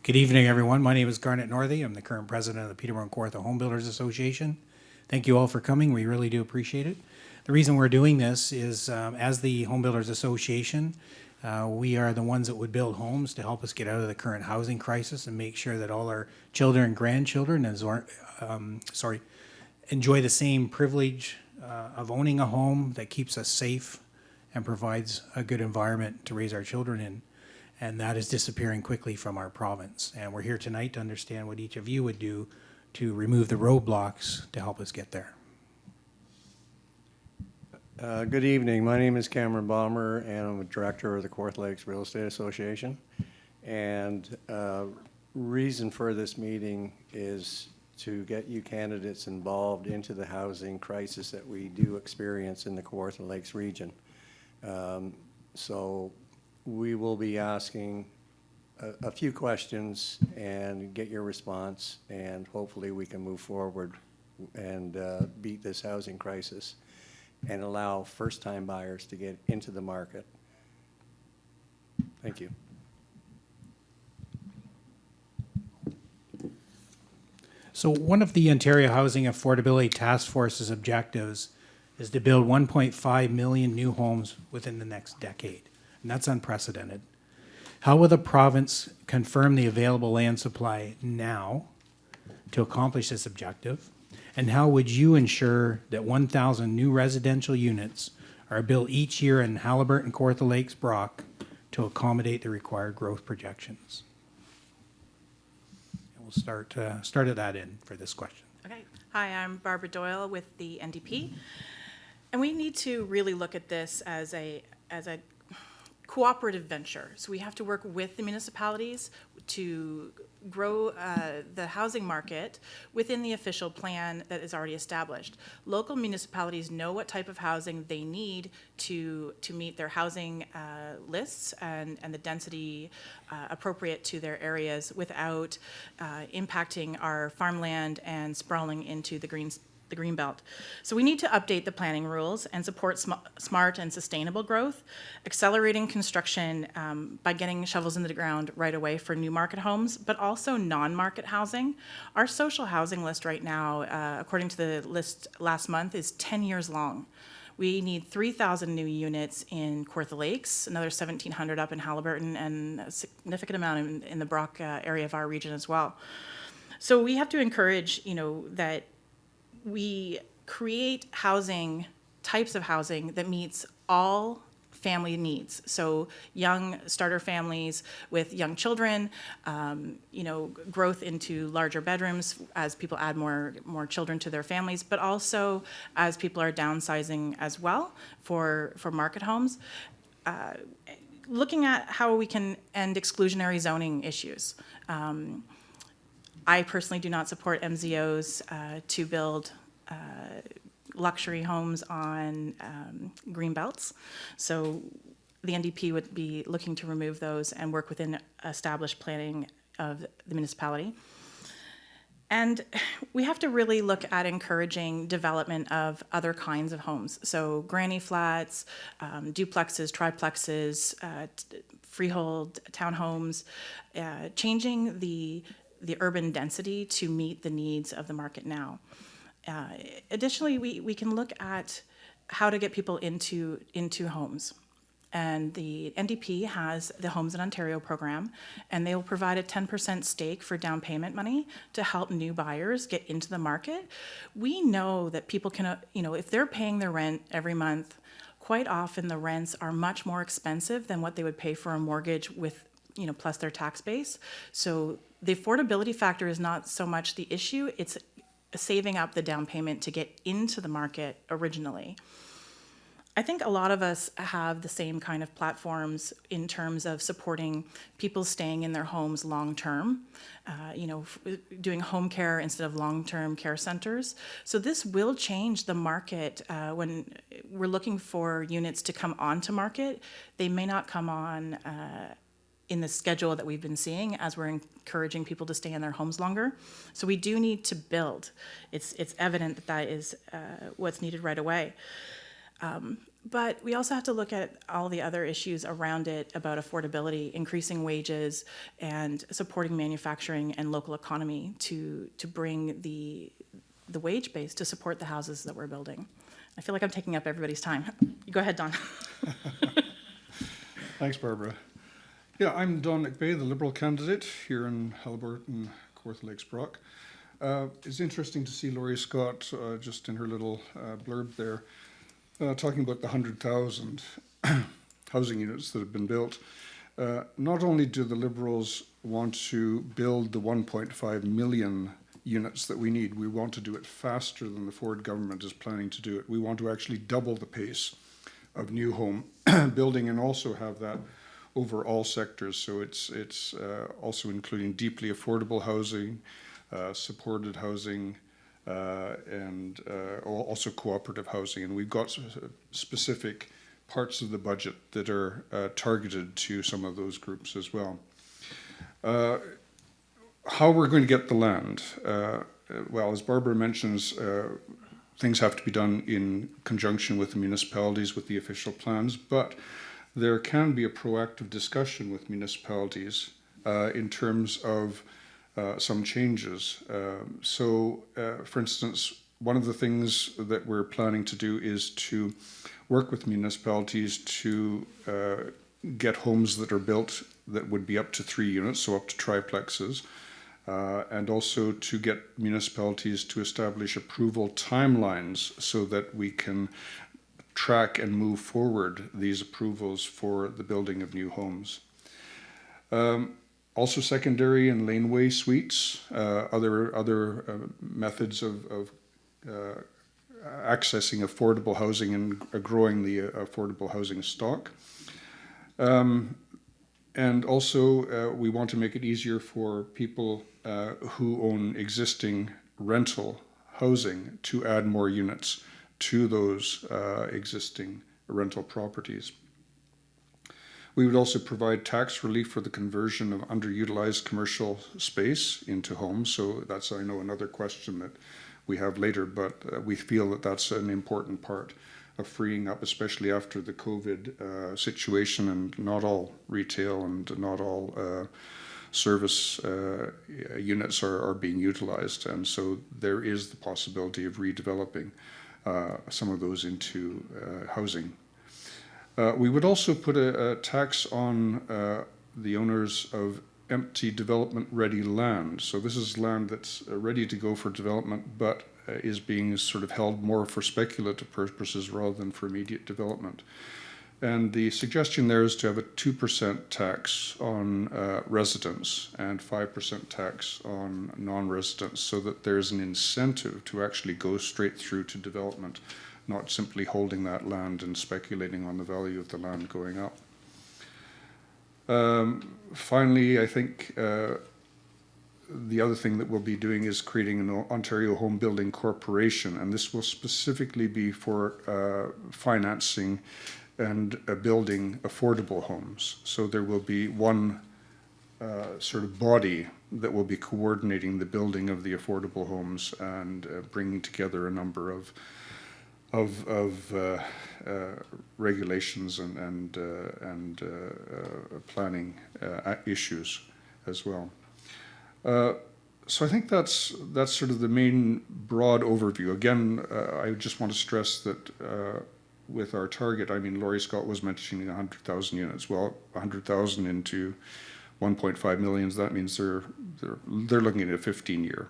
Good evening, everyone. My name is Garnet Northey. I'm the current president of the Peterborough and Kawartha Home Builders Association. Thank you all for coming. We really do appreciate it. The reason we're doing this is as the Home Builders Association, we are the ones that would build homes to help us get out of the current housing crisis and make sure that all our children and grandchildren enjoy the same privilege of owning a home that keeps us safe and provides a good environment to raise our children in. And that is disappearing quickly from our province. And we're here tonight to understand what each of you would do to remove the roadblocks to help us get there. Good evening. My name is Cameron Balmer, and I'm a director of the Kawartha Lakes Real Estate Association. And reason for this meeting is to get you candidates involved into the housing crisis that we do experience in the Kawartha Lakes region. So we will be asking a few questions and get your response, and hopefully we can move forward and beat this housing crisis and allow first-time buyers to get into the market. Thank you. So one of the Ontario Housing Affordability Task Force's objectives is to build 1.5 million new homes within the next decade. And that's unprecedented. How will the province confirm the available land supply now to accomplish this objective? And how would you ensure that 1,000 new residential units are built each year in Haliburton-Kawartha Lakes-Brock to accommodate the required growth projections? And we'll start at that end for this question. Okay. Hi, I'm Barbara Doyle with the NDP. And we need to really look at this as a cooperative venture. So we have to work with the municipalities to grow the housing market within the official plan that is already established. Local municipalities know what type of housing they need to meet their housing lists and the density appropriate to their areas without impacting our farmland and sprawling into the green belt. So we need to update the planning rules and support smart and sustainable growth, accelerating construction by getting shovels in the ground right away for new market homes, but also non-market housing. Our social housing list right now, according to the list last month, is 10 years long. We need 3,000 new units in Kawartha Lakes, another 1,700 up in Haliburton, and a significant amount in the Brock area of our region as well. So we have to encourage, that we create housing, types of housing that meets all family needs. So young starter families with young children, growth into larger bedrooms as people add more children to their families, but also as people are downsizing as well for market homes. Looking at how we can end exclusionary zoning issues. I personally do not support MZOs to build luxury homes on green belts. So the NDP would be looking to remove those and work within established planning of the municipality. And we have to really look at encouraging development of other kinds of homes. So granny flats, duplexes, triplexes, freehold townhomes, changing the urban density to meet the needs of the market now. Additionally, we can look at how to get people into homes. And the NDP has the Homes in Ontario program, and they will provide a 10% stake for down payment money to help new buyers get into the market. We know that people can, if they're paying their rent every month, quite often the rents are much more expensive than what they would pay for a mortgage with, plus their tax base. So the affordability factor is not so much the issue, it's saving up the down payment to get into the market originally. I think a lot of us have the same kind of platforms in terms of supporting people staying in their homes long-term, doing home care instead of long-term care centers. So this will change the market when we're looking for units to come onto market. They may not come on in the schedule that we've been seeing as we're encouraging people to stay in their homes longer. So we do need to build. It's evident that is what's needed right away. But we also have to look at all the other issues around it about affordability, increasing wages, and supporting manufacturing and local economy to bring the wage base to support the houses that we're building. I feel like I'm taking up everybody's time. Go ahead, Don. Thanks, Barbara. Yeah, I'm Don McBey, the Liberal candidate here in Haliburton-Kawartha Lakes-Brock. It's interesting to see Laurie Scott just in her little blurb there talking about the 100,000 housing units that have been built. Not only do the Liberals want to build the 1.5 million units that we need, we want to do it faster than the Ford government is planning to do it. We want to actually double the pace of new home building and also have that over all sectors. So it's also including deeply affordable housing, supported housing, and also cooperative housing. And we've got specific parts of the budget that are targeted to some of those groups as well. How we're going to get the land? Well, as Barbara mentions, things have to be done in conjunction with the municipalities, with the official plans, but there can be a proactive discussion with municipalities in terms of some changes. For instance, one of the things that we're planning to do is to work with municipalities to get homes that are built that would be up to 3 units, so up to triplexes, and also to get municipalities to establish approval timelines so that we can track and move forward these approvals for the building of new homes. Also secondary and laneway suites, other methods of accessing affordable housing and growing the affordable housing stock. And also we want to make it easier for people who own existing rental housing to add more units to those existing rental properties. We would also provide tax relief for the conversion of underutilized commercial space into homes. So that's, I know, another question that we have later, but we feel that that's an important part of freeing up, especially after the COVID situation, and not all retail and not all service units are being utilized. And so there is the possibility of redeveloping some of those into housing. We would also put a tax on the owners of empty development-ready land. So this is land that's ready to go for development, but is being sort of held more for speculative purposes rather than for immediate development. And the suggestion there is to have a 2% tax on residents and 5% tax on non-residents, so that there's an incentive to actually go straight through to development, not simply holding that land and speculating on the value of the land going up. Finally, I think the other thing that we'll be doing is creating an Ontario Home Building Corporation, and this will specifically be for financing and building affordable homes. So there will be one sort of body that will be coordinating the building of the affordable homes and bringing together a number of regulations and planning issues as well. So I think that's sort of the main broad overview. Again, I just want to stress that with our target, I mean, Laurie Scott was mentioning 100,000 units. Well, 100,000 into 1.5 million, that means they're looking at a 15-year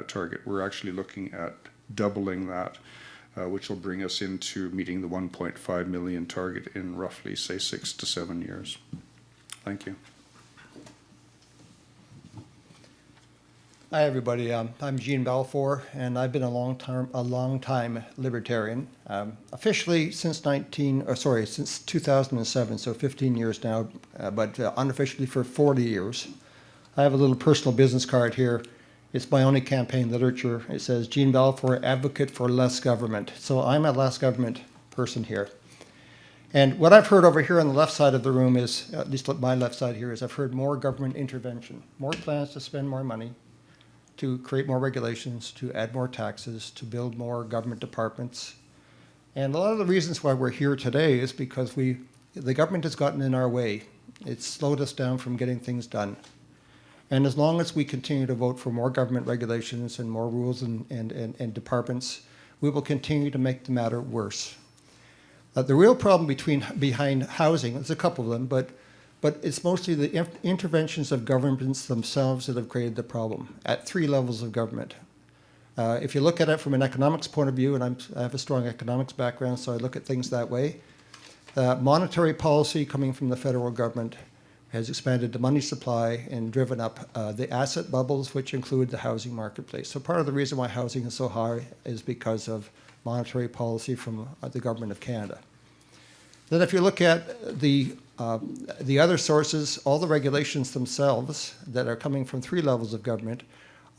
target. We're actually looking at doubling that, which will bring us into meeting the 1.5 million target in roughly, say, 6 to 7 years. Thank you. Hi, everybody. I'm Gene Balfour, and I've been a long time Libertarian. Officially since 2007, so 15 years now, but unofficially for 40 years. I have a little personal business card here. It's my only campaign literature. It says, Gene Balfour, advocate for less government. So I'm a less government person here. And what I've heard over here on the left side of the room is, at least my left side here, is I've heard more government intervention, more plans to spend more money, to create more regulations, to add more taxes, to build more government departments, And a lot of the reasons why we're here today is because the government has gotten in our way. It's slowed us down from getting things done. And as long as we continue to vote for more government regulations and more rules and departments, we will continue to make the matter worse. The real problem behind housing, there's a couple of them, but it's mostly the interventions of governments themselves that have created the problem at 3 levels of government. If you look at it from an economics point of view, and I have a strong economics background, so I look at things that way, monetary policy coming from the federal government has expanded the money supply and driven up the asset bubbles, which include the housing marketplace. So part of the reason why housing is so high is because of monetary policy from the government of Canada. Then if you look at the other sources, all the regulations themselves that are coming from 3 levels of government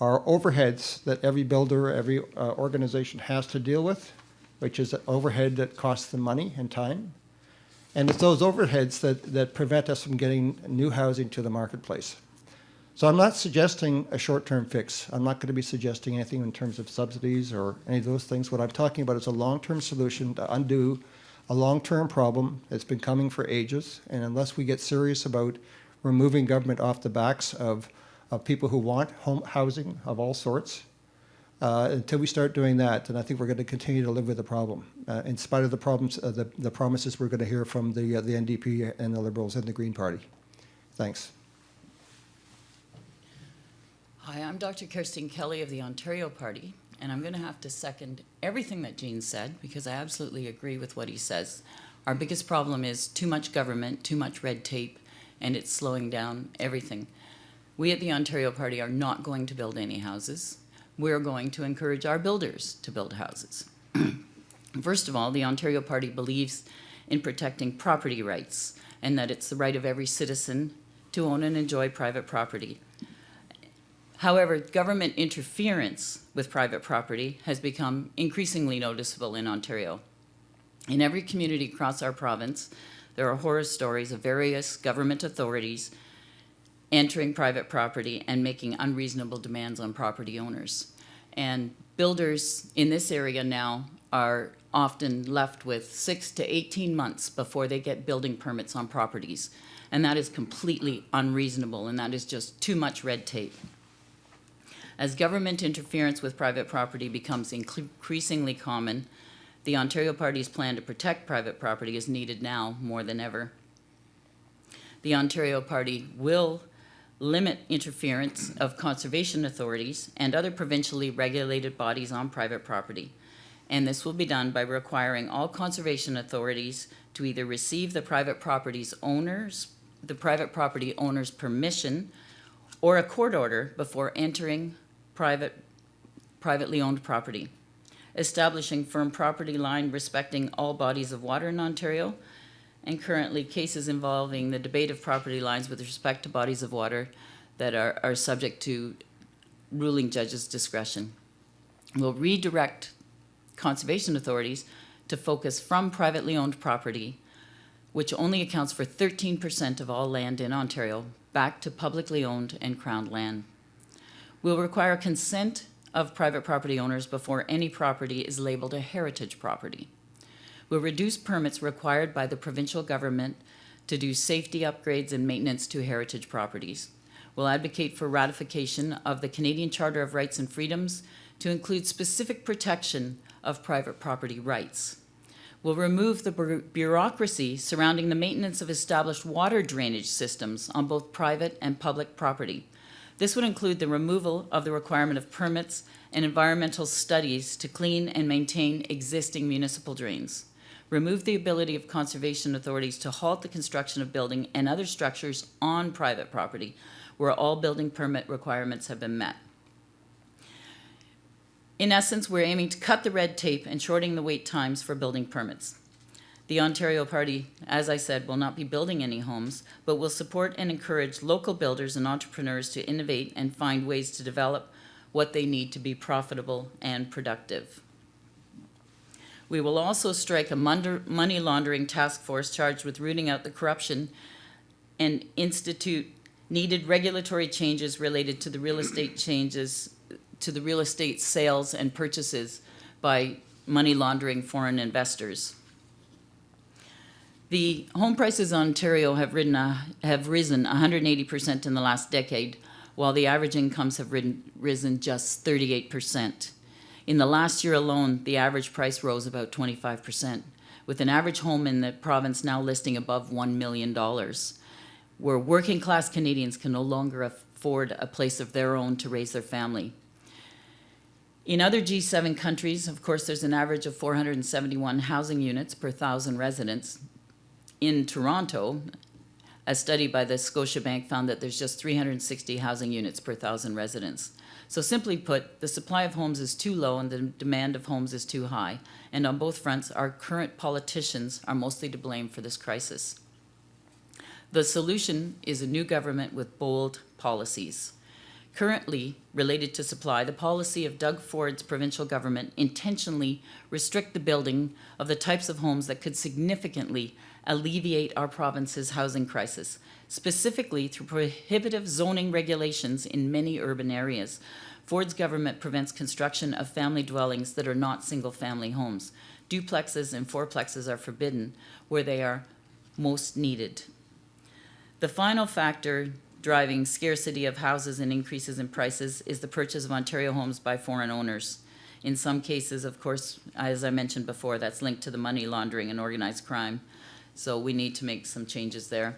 are overheads that every builder, every organization has to deal with, which is an overhead that costs them money and time. And it's those overheads that prevent us from getting new housing to the marketplace. So I'm not suggesting a short-term fix. I'm not going to be suggesting anything in terms of subsidies or any of those things. What I'm talking about is a long-term solution to undo a long-term problem that's been coming for ages. And unless we get serious about removing government off the backs of people who want housing of all sorts, until we start doing that, then I think we're going to continue to live with the problem, in spite of the problems, the promises we're going to hear from the NDP and the Liberals and the Green Party. Thanks. Hi, I'm Dr. Kerstin Kelly of the Ontario Party, and I'm going to have to second everything that Gene said because I absolutely agree with what he says. Our biggest problem is too much government, too much red tape, and it's slowing down everything. We at the Ontario Party are not going to build any houses. We're going to encourage our builders to build houses. First of all, the Ontario Party believes in protecting property rights and that it's the right of every citizen to own and enjoy private property. However, government interference with private property has become increasingly noticeable in Ontario. In every community across our province, there are horror stories of various government authorities entering private property and making unreasonable demands on property owners. And builders in this area now are often left with 6 to 18 months before they get building permits on properties. And that is completely unreasonable, and that is just too much red tape. As government interference with private property becomes increasingly common, the Ontario Party's plan to protect private property is needed now more than ever. The Ontario Party will limit interference of conservation authorities and other provincially regulated bodies on private property. And this will be done by requiring all conservation authorities to either receive the private property owner's permission or a court order before entering privately owned property. Establishing firm property line respecting all bodies of water in Ontario, and currently cases involving the debate of property lines with respect to bodies of water that are subject to ruling judges' discretion. Will redirect conservation authorities to focus from privately owned property, which only accounts for 13% of all land in Ontario, back to publicly owned and crown land. Will require consent of private property owners before any property is labeled a heritage property. Will reduce permits required by the provincial government to do safety upgrades and maintenance to heritage properties. Will advocate for ratification of the Canadian Charter of Rights and Freedoms to include specific protection of private property rights. Will remove the bureaucracy surrounding the maintenance of established water drainage systems on both private and public property. This would include the removal of the requirement of permits and environmental studies to clean and maintain existing municipal drains. Remove the ability of conservation authorities to halt the construction of building and other structures on private property where all building permit requirements have been met. In essence, we're aiming to cut the red tape and shortening the wait times for building permits. The Ontario Party, as I said, will not be building any homes, but will support and encourage local builders and entrepreneurs to innovate and find ways to develop what they need to be profitable and productive. We will also strike a money laundering task force charged with rooting out the corruption and institute needed regulatory changes related to the real estate sales and purchases by money laundering foreign investors. The home prices in Ontario have risen 180% in the last decade, while the average incomes have risen just 38%. In the last year alone, the average price rose about 25%, with an average home in the province now listing above $1 million, where working class Canadians can no longer afford a place of their own to raise their family. In other G7 countries, of course, there's an average of 471 housing units per 1,000 residents. In Toronto, a study by the Scotiabank found that there's just 360 housing units per 1,000 residents. So simply put, the supply of homes is too low and the demand of homes is too high. And on both fronts, our current politicians are mostly to blame for this crisis. The solution is a new government with bold policies. Currently, related to supply, the policy of Doug Ford's provincial government intentionally restrict the building of the types of homes that could significantly alleviate our province's housing crisis, specifically through prohibitive zoning regulations in many urban areas. Ford's government prevents construction of family dwellings that are not single-family homes. Duplexes and fourplexes are forbidden where they are most needed. The final factor driving scarcity of houses and increases in prices is the purchase of Ontario homes by foreign owners. In some cases, of course, as I mentioned before, that's linked to the money laundering and organized crime. So we need to make some changes there.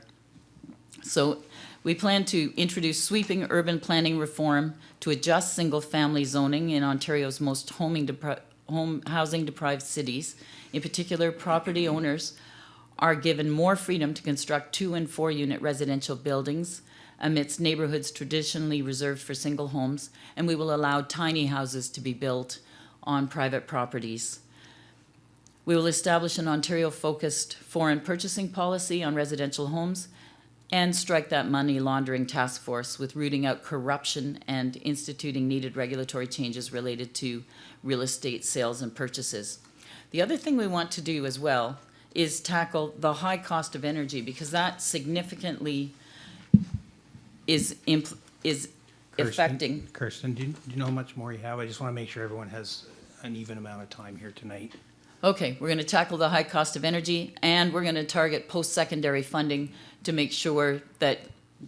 So we plan to introduce sweeping urban planning reform to adjust single-family zoning in Ontario's most housing-deprived cities. In particular, property owners are given more freedom to construct 2- and 4-unit residential buildings amidst neighborhoods traditionally reserved for single homes, and we will allow tiny houses to be built on private properties. We will establish an Ontario-focused foreign purchasing policy on residential homes and strike that money laundering task force with rooting out corruption and instituting needed regulatory changes related to real estate sales and purchases. The other thing we want to do as well is tackle the high cost of energy, because that significantly is affecting. Kerstin, do you know how much more you have? I just want to make sure everyone has an even amount of time here tonight. Okay, we're going to tackle the high cost of energy, and we're going to target post-secondary funding to make sure that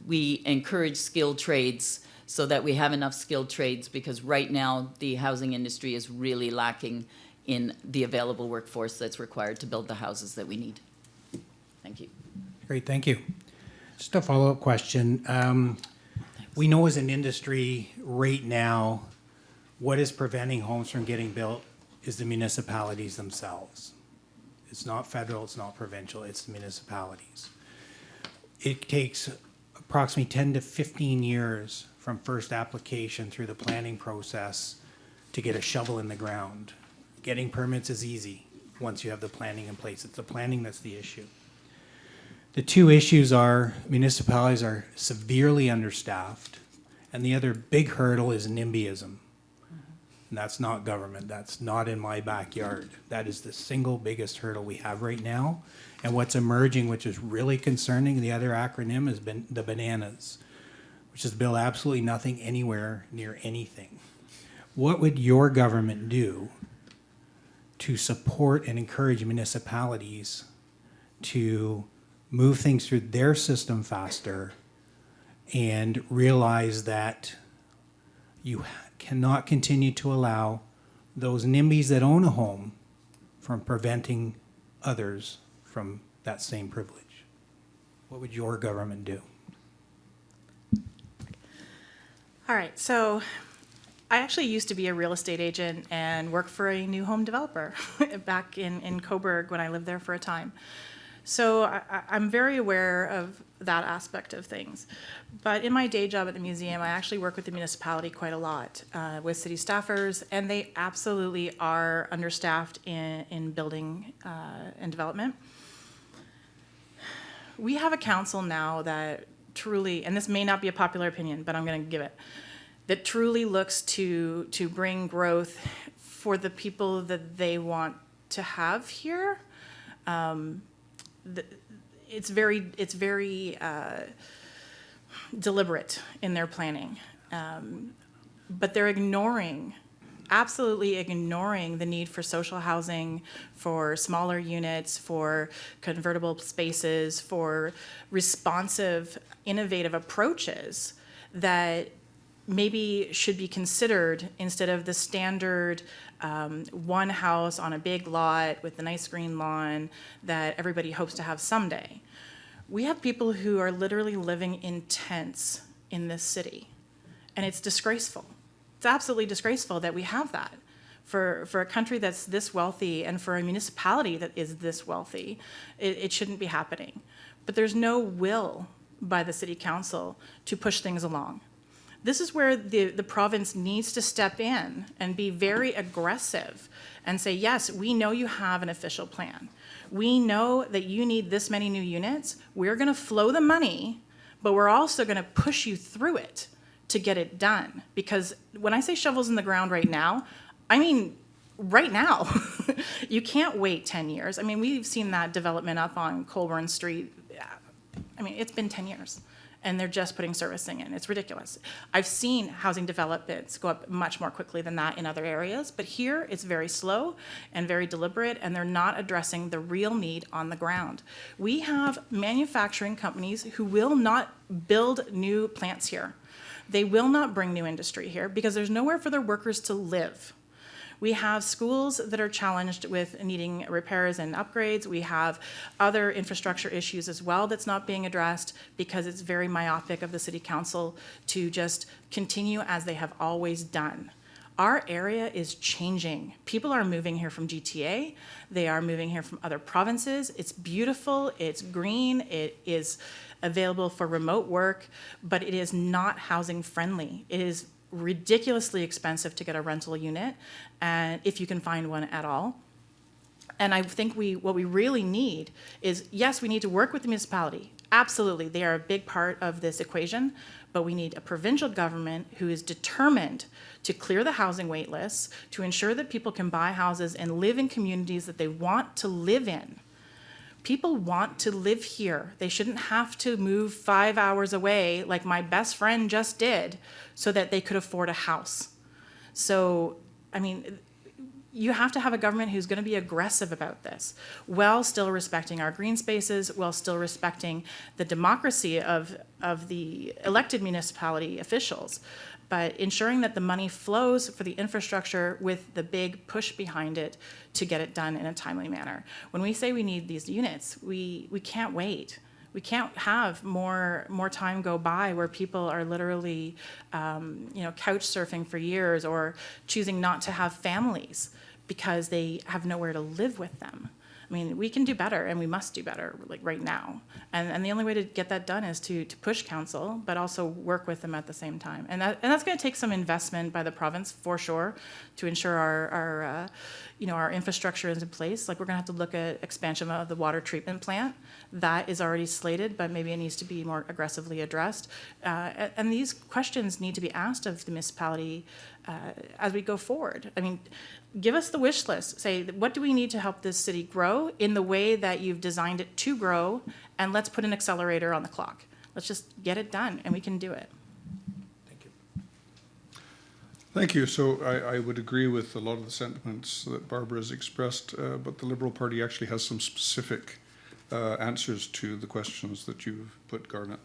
we encourage skilled trades so that we have enough skilled trades, because right now the housing industry is really lacking in the available workforce that's required to build the houses that we need. Thank you. Great, thank you. Just a follow-up question. We know as an industry right now, what is preventing homes from getting built is the municipalities themselves. It's not federal, it's not provincial, it's the municipalities. It takes approximately 10 to 15 years from first application through the planning process to get a shovel in the ground. Getting permits is easy once you have the planning in place. It's the planning that's the issue. The two issues are municipalities are severely understaffed, and the other big hurdle is NIMBYism. And that's not government. That's not in my backyard. That is the single biggest hurdle we have right now. And what's emerging, which is really concerning, the other acronym has been the bananas, which is build absolutely nothing anywhere near anything. What would your government do to support and encourage municipalities to move things through their system faster and realize that you cannot continue to allow those NIMBYs that own a home from preventing others from that same privilege? What would your government do? All right, so I actually used to be a real estate agent and work for a new home developer back in Cobourg when I lived there for a time. So I'm very aware of that aspect of things. But in my day job at the museum, I actually work with the municipality quite a lot, with city staffers, and they absolutely are understaffed in building and development. We have a council now that truly, and this may not be a popular opinion, but I'm going to give it, that truly looks to bring growth for the people that they want to have here. It's very deliberate in their planning, but they're ignoring absolutely ignoring the need for social housing, for smaller units, for convertible spaces, for responsive, innovative approaches that maybe should be considered instead of the standard one house on a big lot with the nice green lawn that everybody hopes to have someday. We have people who are literally living in tents in this city, and it's disgraceful. It's absolutely disgraceful that we have that. For a country that's this wealthy and for a municipality that is this wealthy, it shouldn't be happening. But there's no will by the city council to push things along. This is where the province needs to step in and be very aggressive and say, yes, we know you have an official plan. We know that you need this many new units. We're going to flow the money, but we're also going to push you through it to get it done. Because when I say shovels in the ground right now, I mean right now. You can't wait 10 years. I mean, we've seen that development up on Colburn Street. I mean, it's been 10 years. And they're just putting servicing in. It's ridiculous. I've seen housing developments go up much more quickly than that in other areas, but here it's very slow and very deliberate, and they're not addressing the real need on the ground. We have manufacturing companies who will not build new plants here. They will not bring new industry here because there's nowhere for their workers to live. We have schools that are challenged with needing repairs and upgrades. We have other infrastructure issues as well that's not being addressed because it's very myopic of the city council to just continue as they have always done. Our area is changing. People are moving here from GTA. They are moving here from other provinces. It's beautiful, it's green, it is available for remote work, but it is not housing friendly. It is ridiculously expensive to get a rental unit, and if you can find one at all. And I think what we really need is, yes, we need to work with the municipality. Absolutely, they are a big part of this equation, but we need a provincial government who is determined to clear the housing wait lists, to ensure that people can buy houses and live in communities that they want to live in. People want to live here. They shouldn't have to move 5 hours away like my best friend just did so that they could afford a house. So, I mean, you have to have a government who's going to be aggressive about this, while still respecting our green spaces, while still respecting the democracy of the elected municipality officials, but ensuring that the money flows for the infrastructure with the big push behind it to get it done in a timely manner. When we say we need these units, we can't wait. We can't have more time go by where people are literally couch surfing for years or choosing not to have families because they have nowhere to live with them. I mean, we can do better, and we must do better, like right now. And the only way to get that done is to push council, but also work with them at the same time. And that's going to take some investment by the province for sure, to ensure our infrastructure is in place. Like, we're going to have to look at expansion of the water treatment plant. That is already slated, but maybe it needs to be more aggressively addressed. And these questions need to be asked of the municipality as we go forward. I mean, give us the wish list. Say, what do we need to help this city grow in the way that you've designed it to grow, and let's put an accelerator on the clock. Let's just get it done, and we can do it. Thank you. Thank you. So I would agree with a lot of the sentiments that Barbara has expressed, but the Liberal Party actually has some specific answers to the questions that you've put, Garnet.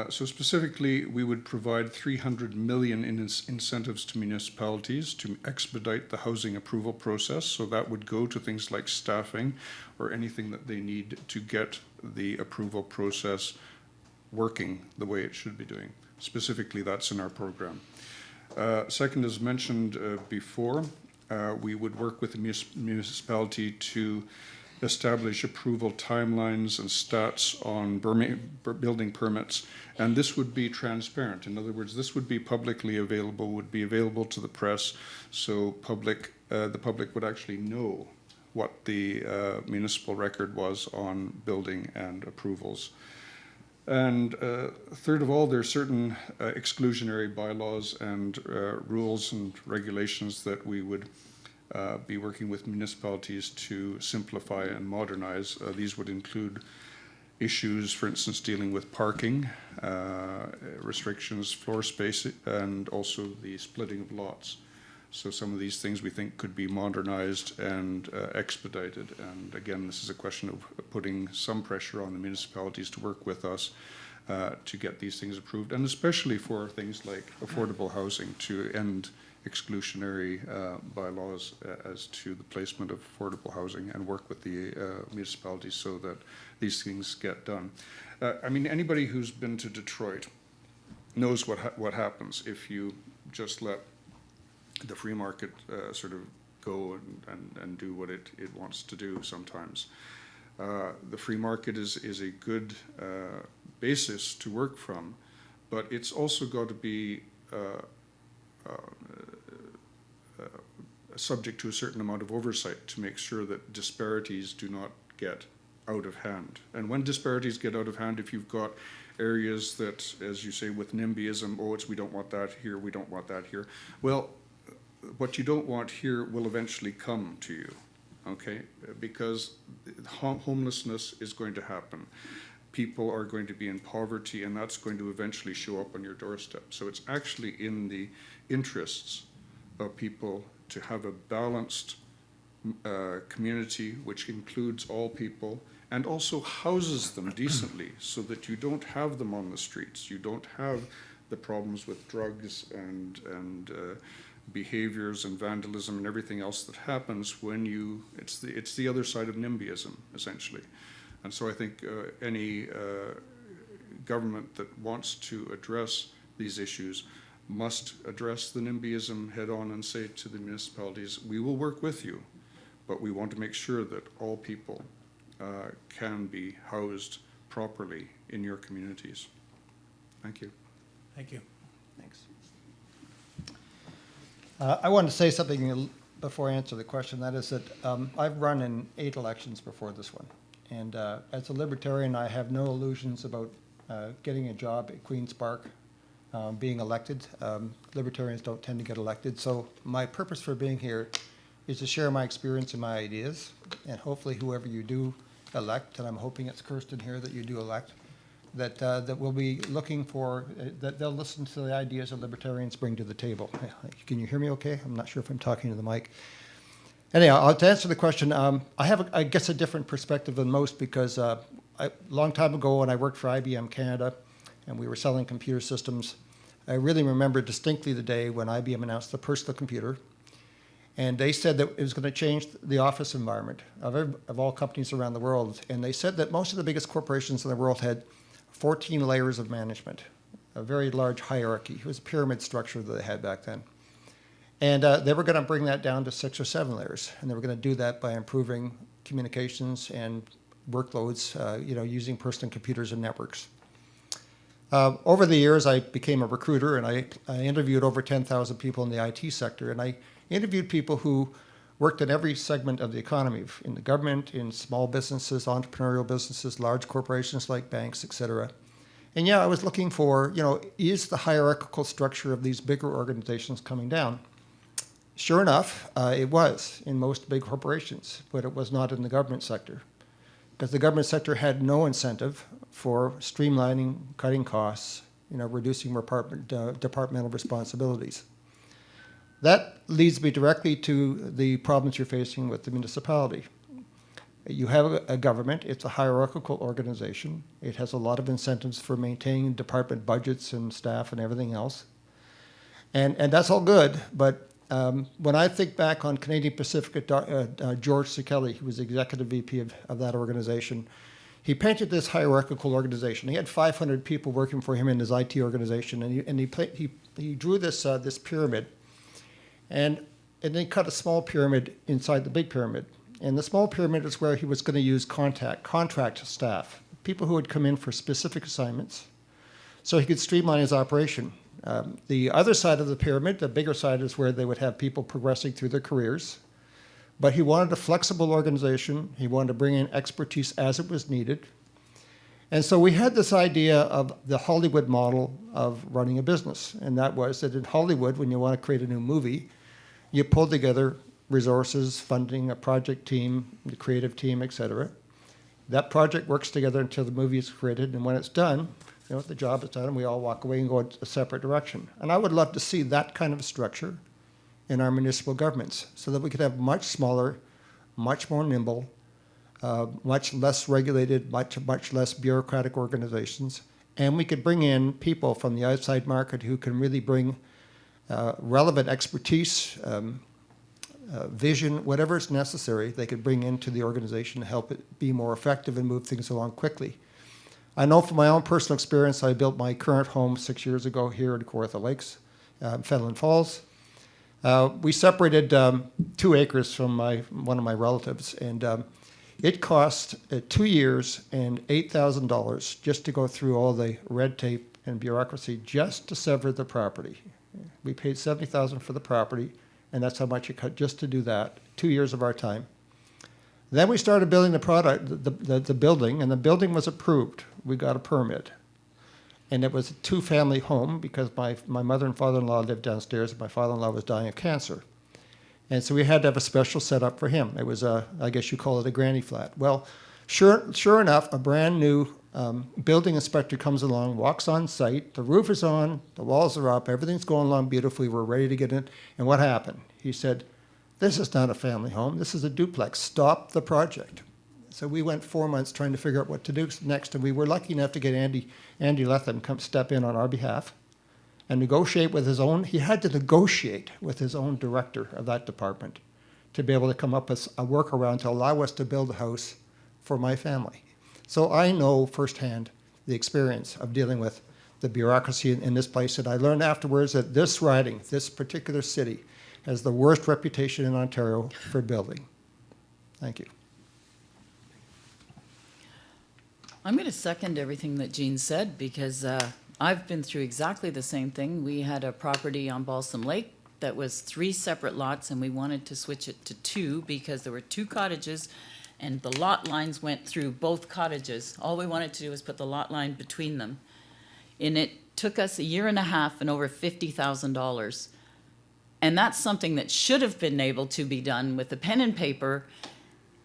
So specifically, we would provide 300 million in incentives to municipalities to expedite the housing approval process. So that would go to things like staffing or anything that they need to get the approval process working the way it should be doing. Specifically, that's in our program. Second, as mentioned before, we would work with the municipality to establish approval timelines and stats on building permits, and this would be transparent. In other words, this would be publicly available, would be available to the press, so the public would actually know what the municipal record was on building and approvals. And third of all, there are certain exclusionary bylaws and rules and regulations that we would be working with municipalities to simplify and modernize. These would include issues, for instance, dealing with parking, restrictions, floor space, and also the splitting of lots. So some of these things we think could be modernized and expedited. And again, this is a question of putting some pressure on the municipalities to work with us to get these things approved, and especially for things like affordable housing, to end exclusionary bylaws as to the placement of affordable housing, and work with the municipalities so that these things get done. I mean, anybody who's been to Detroit knows what happens if you just let the free market sort of go and do what it wants to do sometimes. The free market is a good basis to work from, but it's also got to be subject to a certain amount of oversight to make sure that disparities do not get out of hand. And when disparities get out of hand, if you've got areas that, as you say, with NIMBYism, oh, we don't want that here, we don't want that here. Well, what you don't want here will eventually come to you, okay? Because homelessness is going to happen. People are going to be in poverty, and that's going to eventually show up on your doorstep. So it's actually in the interests of people to have a balanced community which includes all people and also houses them decently, so that you don't have them on the streets. You don't have the problems with drugs and behaviors and vandalism and everything else that happens when you, it's the other side of NIMBYism, essentially. And so I think any government that wants to address these issues must address the NIMBYism head on and say to the municipalities, we will work with you, but we want to make sure that all people can be housed properly in your communities. Thank you. Thank you. Thanks. I wanted to say something before I answer the question. That is that I've run in 8 elections before this one. And as a Libertarian, I have no illusions about getting a job at Queen's Park, being elected. Libertarians don't tend to get elected. So my purpose for being here is to share my experience and my ideas. And hopefully whoever you do elect, and I'm hoping it's Kerstin here that you do elect, that we'll be looking for, that they'll listen to the ideas that Libertarians bring to the table. Can you hear me okay? I'm not sure if I'm talking to the mic. Anyhow, to answer the question, I have, I guess, a different perspective than most, because a long time ago when I worked for IBM Canada and we were selling computer systems, I really remember distinctly the day when IBM announced the personal computer, and they said that it was going to change the office environment of all companies around the world. And they said that most of the biggest corporations in the world had 14 layers of management, a very large hierarchy. It was a pyramid structure that they had back then. And they were going to bring that down to 6 or 7 layers, and they were going to do that by improving communications and workloads, using personal computers and networks. Over the years, I became a recruiter, and I interviewed over 10,000 people in the IT sector, and I interviewed people who worked in every segment of the economy, in the government, in small businesses, entrepreneurial businesses, large corporations like banks, et cetera. And yeah, I was looking for, is the hierarchical structure of these bigger organizations coming down? Sure enough, it was in most big corporations, but it was not in the government sector, because the government sector had no incentive for streamlining, cutting costs, reducing departmental responsibilities. That leads me directly to the problems you're facing with the municipality. You have a government, it's a hierarchical organization. It has a lot of incentives for maintaining department budgets and staff and everything else. And that's all good, but when I think back on Canadian Pacific, George Kelly, he was executive VP of that organization, he painted this hierarchical organization. He had 500 people working for him in his IT organization, and he drew this pyramid, and then he cut a small pyramid inside the big pyramid. And the small pyramid is where he was going to use contract staff, people who would come in for specific assignments, so he could streamline his operation. The other side of the pyramid, the bigger side, is where they would have people progressing through their careers. But he wanted a flexible organization. He wanted to bring in expertise as it was needed. And so we had this idea of the Hollywood model of running a business. And that was that in Hollywood, when you want to create a new movie, you pull together resources, funding, a project team, the creative team, et cetera. That project works together until the movie is created. And when it's done, the job is done, and we all walk away and go a separate direction. And I would love to see that kind of structure in our municipal governments so that we could have much smaller, much more nimble, much less regulated, much less bureaucratic organizations. And we could bring in people from the outside market who can really bring relevant expertise, vision, whatever is necessary, they could bring into the organization to help it be more effective and move things along quickly. I know from my own personal experience, I built my current home 6 years ago here in Kawartha Lakes, Fenelon Falls. We separated 2 acres from one of my relatives, and it cost 2 years and $8,000 just to go through all the red tape and bureaucracy just to sever the property. We paid $70,000 for the property, and that's how much it cut just to do that, 2 years of our time. Then we started building the building, and the building was approved. We got a permit. And it was a 2-family home because my mother and father-in-law lived downstairs, and my father-in-law was dying of cancer. And so we had to have a special setup for him. It was I guess you call it a granny flat. Well, sure enough, a brand new building inspector comes along, walks on site, the roof is on, the walls are up, everything's going along beautifully, we're ready to get in. And what happened? He said, "This is not a family home, this is a duplex, stop the project." So we went 4 months trying to figure out what to do next, and we were lucky enough to get Andy Lethem come step in on our behalf and negotiate with his own, he had to negotiate with his own director of that department to be able to come up with a workaround to allow us to build a house for my family. So I know firsthand the experience of dealing with the bureaucracy in this place, and I learned afterwards that this riding, this particular city, has the worst reputation in Ontario for building. Thank you. I'm going to second everything that Jean said because I've been through exactly the same thing. We had a property on Balsam Lake that was 3 separate lots, and we wanted to switch it to 2 because there were 2 cottages and the lot lines went through both cottages. All we wanted to do was put the lot line between them. And it took us 1.5 years and over $50,000. And that's something that should have been able to be done with a pen and paper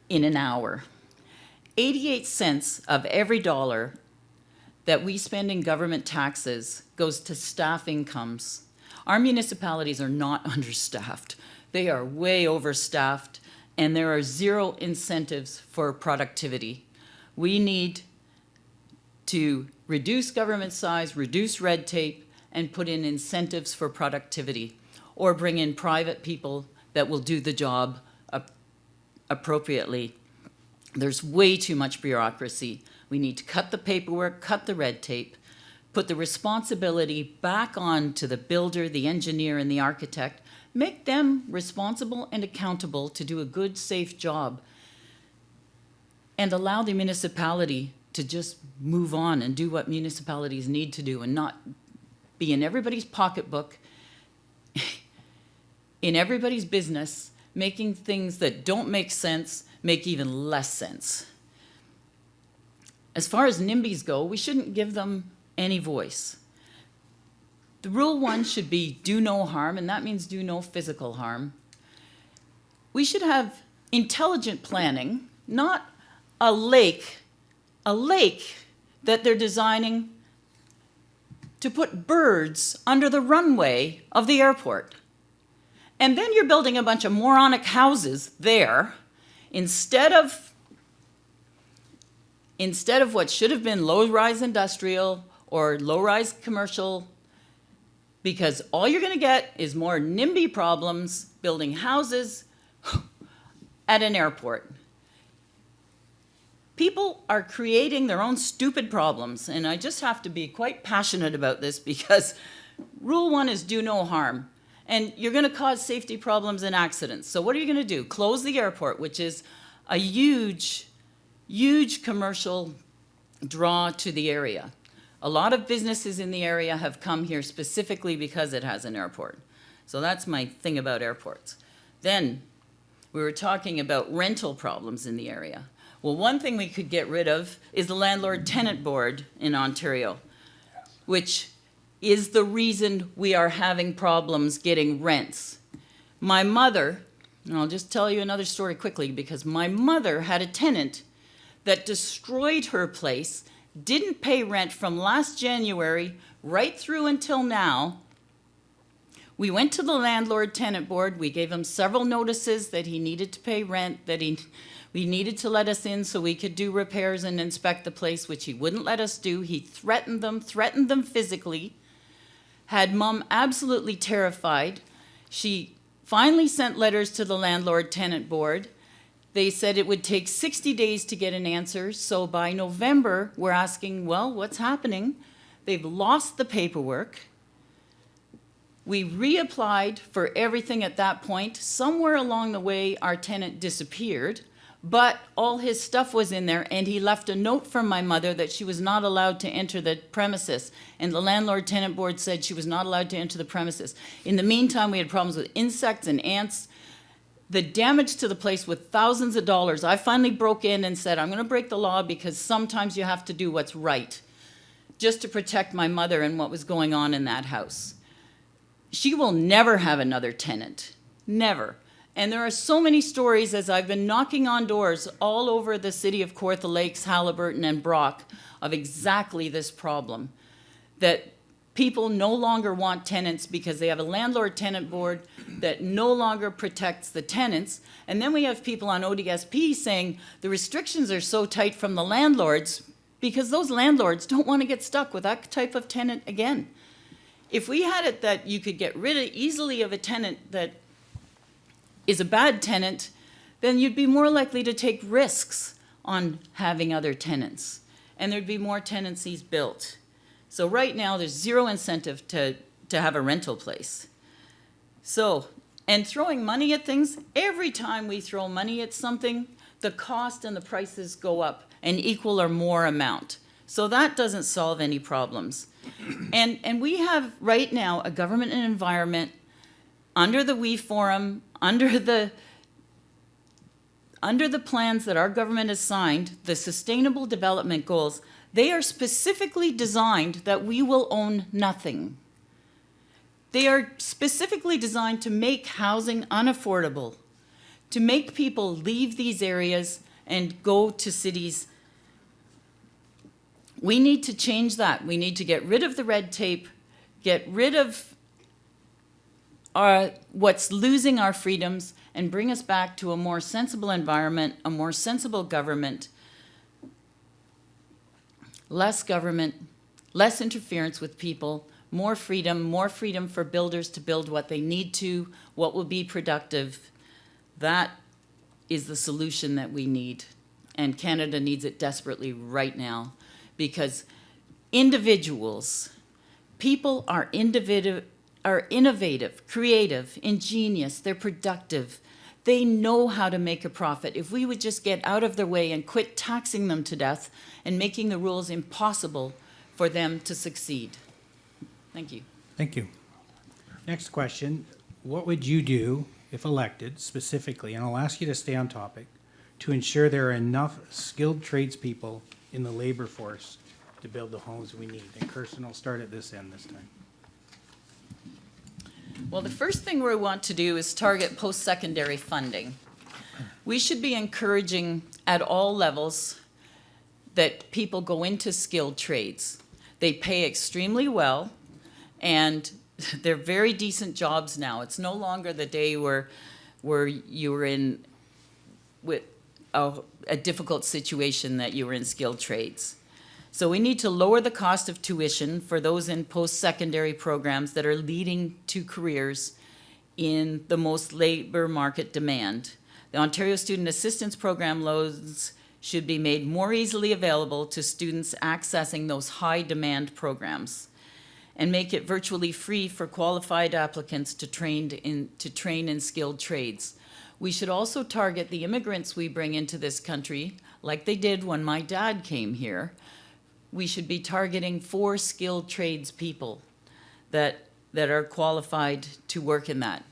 in an hour. 88 cents of every dollar that we spend in government taxes goes to staff incomes. Our municipalities are not understaffed. They are way overstaffed, and there are 0 incentives for productivity. We need to reduce government size, reduce red tape, and put in incentives for productivity, or bring in private people that will do the job appropriately. There's way too much bureaucracy. We need to cut the paperwork, cut the red tape, put the responsibility back on to the builder, the engineer, and the architect, make them responsible and accountable to do a good, safe job, and allow the municipality to just move on and do what municipalities need to do and not be in everybody's pocketbook, in everybody's business, making things that don't make sense make even less sense. As far as NIMBYs go, we shouldn't give them any voice. The rule 1 should be do no harm, and that means do no physical harm. We should have intelligent planning, not a lake that they're designing to put birds under the runway of the airport. And then you're building a bunch of moronic houses there instead of what should have been low-rise industrial or low-rise commercial, because all you're going to get is more NIMBY problems building houses at an airport. People are creating their own stupid problems, and I just have to be quite passionate about this because rule 1 is do no harm. And you're going to cause safety problems and accidents. So what are you going to do? Close the airport, which is a huge, huge commercial draw to the area. A lot of businesses in the area have come here specifically because it has an airport. So that's my thing about airports. Then we were talking about rental problems in the area. Well, one thing we could get rid of is the Landlord-Tenant Board in Ontario, which is the reason we are having problems getting rents. My mother, and I'll just tell you another story quickly, because my mother had a tenant that destroyed her place, didn't pay rent from last January right through until now. We went to the landlord-tenant board. We gave him several notices that he needed to pay rent, that we needed to let us in so we could do repairs and inspect the place, which he wouldn't let us do. He threatened them physically, had Mom absolutely terrified. She finally sent letters to the landlord-tenant board. They said it would take 60 days to get an answer. So by November, we're asking, well, what's happening? They've lost the paperwork. We reapplied for everything at that point. Somewhere along the way, our tenant disappeared, but all his stuff was in there, and he left a note from my mother that she was not allowed to enter the premises, and the landlord-tenant board said she was not allowed to enter the premises. In the meantime, we had problems with insects and ants. The damage to the place with thousands of dollars. I finally broke in and said, I'm going to break the law because sometimes you have to do what's right, just to protect my mother and what was going on in that house. She will never have another tenant, never. And there are so many stories as I've been knocking on doors all over the city of Kawartha Lakes, Haliburton, and Brock of exactly this problem, that people no longer want tenants because they have a landlord-tenant board that no longer protects the tenants. And then we have people on ODSP saying the restrictions are so tight from the landlords because those landlords don't want to get stuck with that type of tenant again. If we had it that you could get rid of easily of a tenant that is a bad tenant, then you'd be more likely to take risks on having other tenants, and there'd be more tenancies built. So right now, there's zero incentive to have a rental place. So, and throwing money at things, every time we throw money at something, the cost and the prices go up an equal or more amount. So that doesn't solve any problems. And we have right now a government and environment under the WE Forum, under the plans that our government has signed, the Sustainable Development Goals, they are specifically designed that we will own nothing. They are specifically designed to make housing unaffordable, to make people leave these areas and go to cities. We need to change that. We need to get rid of the red tape, get rid of what's losing our freedoms, and bring us back to a more sensible environment, a more sensible government, less government, less interference with people, more freedom for builders to build what they need to, what will be productive. That is the solution that we need. And Canada needs it desperately right now, because individuals, people are innovative, creative, ingenious, they're productive. They know how to make a profit. If we would just get out of their way and quit taxing them to death and making the rules impossible for them to succeed. Thank you. Thank you. Next question. What would you do, if elected specifically, and I'll ask you to stay on topic, to ensure there are enough skilled tradespeople in the labor force to build the homes we need? And Kerstin, I'll start at this end this time. Well, the first thing we want to do is target post-secondary funding. We should be encouraging at all levels that people go into skilled trades. They pay extremely well, and they're very decent jobs now. It's no longer the day where you were in with a difficult situation that you were in skilled trades. So we need to lower the cost of tuition for those in post-secondary programs that are leading to careers in the most labor market demand. The Ontario Student Assistance Program loans should be made more easily available to students accessing those high-demand programs, and make it virtually free for qualified applicants to train in skilled trades. We should also target the immigrants we bring into this country, like they did when my dad came here. We should be targeting 4 skilled trades people that are qualified to work in that.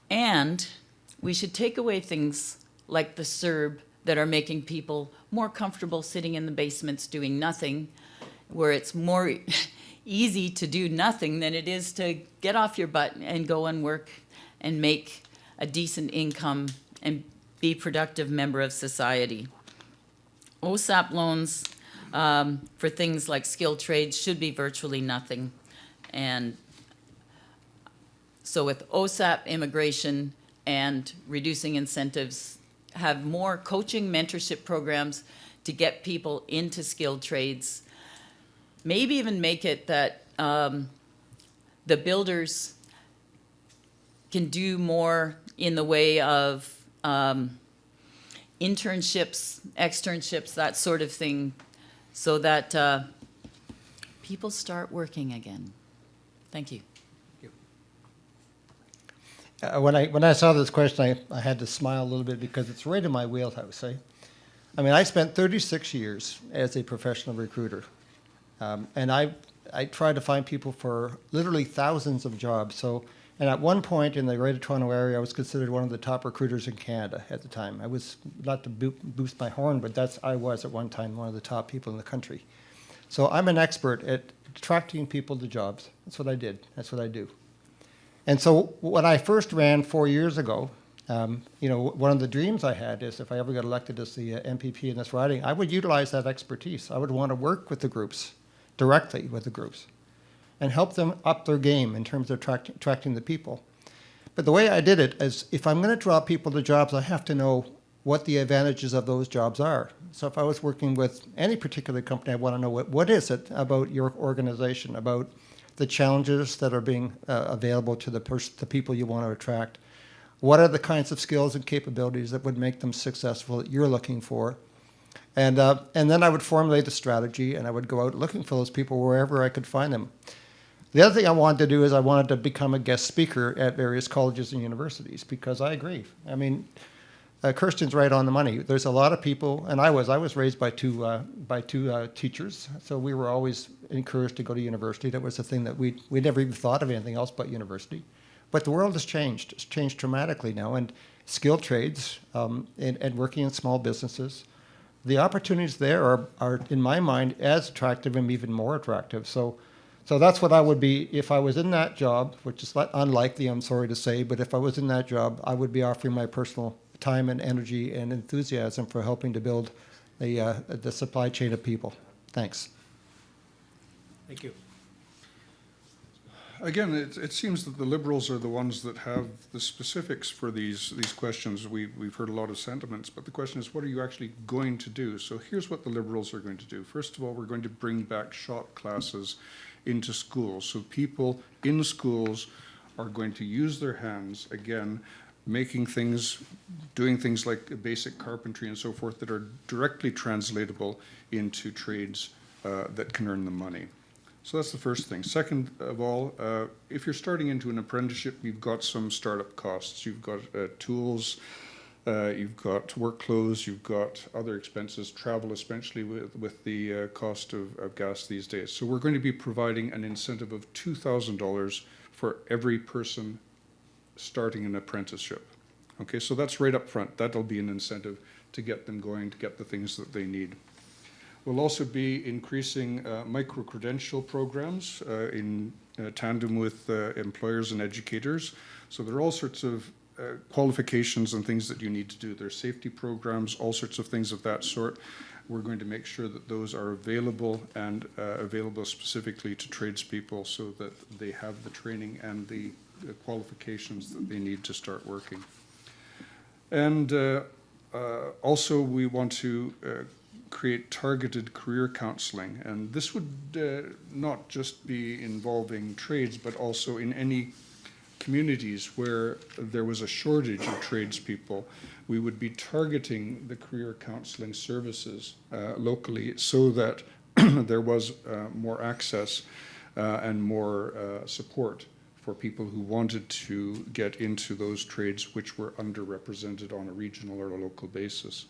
And we should take away things like the CERB that are making people more comfortable sitting in the basements doing nothing, where it's more easy to do nothing than it is to get off your butt and go and work and make a decent income and be a productive member of society. OSAP loans for things like skilled trades should be virtually nothing. And So with OSAP, immigration, and reducing incentives, have more coaching mentorship programs to get people into skilled trades. Maybe even make it that the builders can do more in the way of internships, externships, that sort of thing, so that people start working again. Thank you. When I saw this question, I had to smile a little bit because it's right in my wheelhouse. I mean, I spent 36 years as a professional recruiter, and I tried to find people for literally thousands of jobs. So, and at one point in the Greater Toronto area, I was considered one of the top recruiters in Canada at the time. I was, not to boost my horn, but I was at one time one of the top people in the country. So I'm an expert at attracting people to jobs. That's what I did. That's what I do. And so when I first ran 4 years ago, you know, one of the dreams I had is if I ever got elected as the MPP in this riding, I would utilize that expertise. I would want to work with the groups, directly with the groups, and help them up their game in terms of attracting the people. But the way I did it is, if I'm going to draw people to jobs, I have to know what the advantages of those jobs are. So if I was working with any particular company, I want to know what is it about your organization, about the challenges that are being available to the people you want to attract. What are the kinds of skills and capabilities that would make them successful that you're looking for? And then I would formulate a strategy, and I would go out looking for those people wherever I could find them. The other thing I wanted to do is I wanted to become a guest speaker at various colleges and universities, because I agree. I mean, Kerstin's right on the money. There's a lot of people, and I was raised by two teachers, so we were always encouraged to go to university. That was the thing that we never even thought of anything else but university. But the world has changed. It's changed dramatically now, and skilled trades and working in small businesses, the opportunities there are in my mind as attractive and even more attractive. So that's what I would be if I was in that job, which is unlikely, I'm sorry to say, but if I was in that job, I would be offering my personal time and energy and enthusiasm for helping to build the supply chain of people. Thanks. Thank you. Again, it seems that the Liberals are the ones that have the specifics for these questions. We've heard a lot of sentiments, but the question is, what are you actually going to do? So here's what the Liberals are going to do. First of all, we're going to bring back shop classes into schools. So people in schools are going to use their hands, again, making things, doing things like basic carpentry and so forth that are directly translatable into trades that can earn them money. So that's the first thing. Second of all, if you're starting into an apprenticeship, you've got some startup costs. You've got tools, you've got work clothes, you've got other expenses, travel especially with the cost of gas these days. So we're going to be providing an incentive of $2,000 for every person starting an apprenticeship. Okay, so that's right up front. That'll be an incentive to get them going, to get the things that they need. We'll also be increasing micro-credential programs in tandem with employers and educators. So there are all sorts of qualifications and things that you need to do. There's safety programs, all sorts of things of that sort. We're going to make sure that those are available and available specifically to tradespeople so that they have the training and the qualifications that they need to start working. And also we want to create targeted career counseling, and this would not just be involving trades, but also in any communities where there was a shortage of tradespeople. We would be targeting the career counseling services locally so that there was more access and more support for people who wanted to get into those trades which were underrepresented on a regional or a local basis.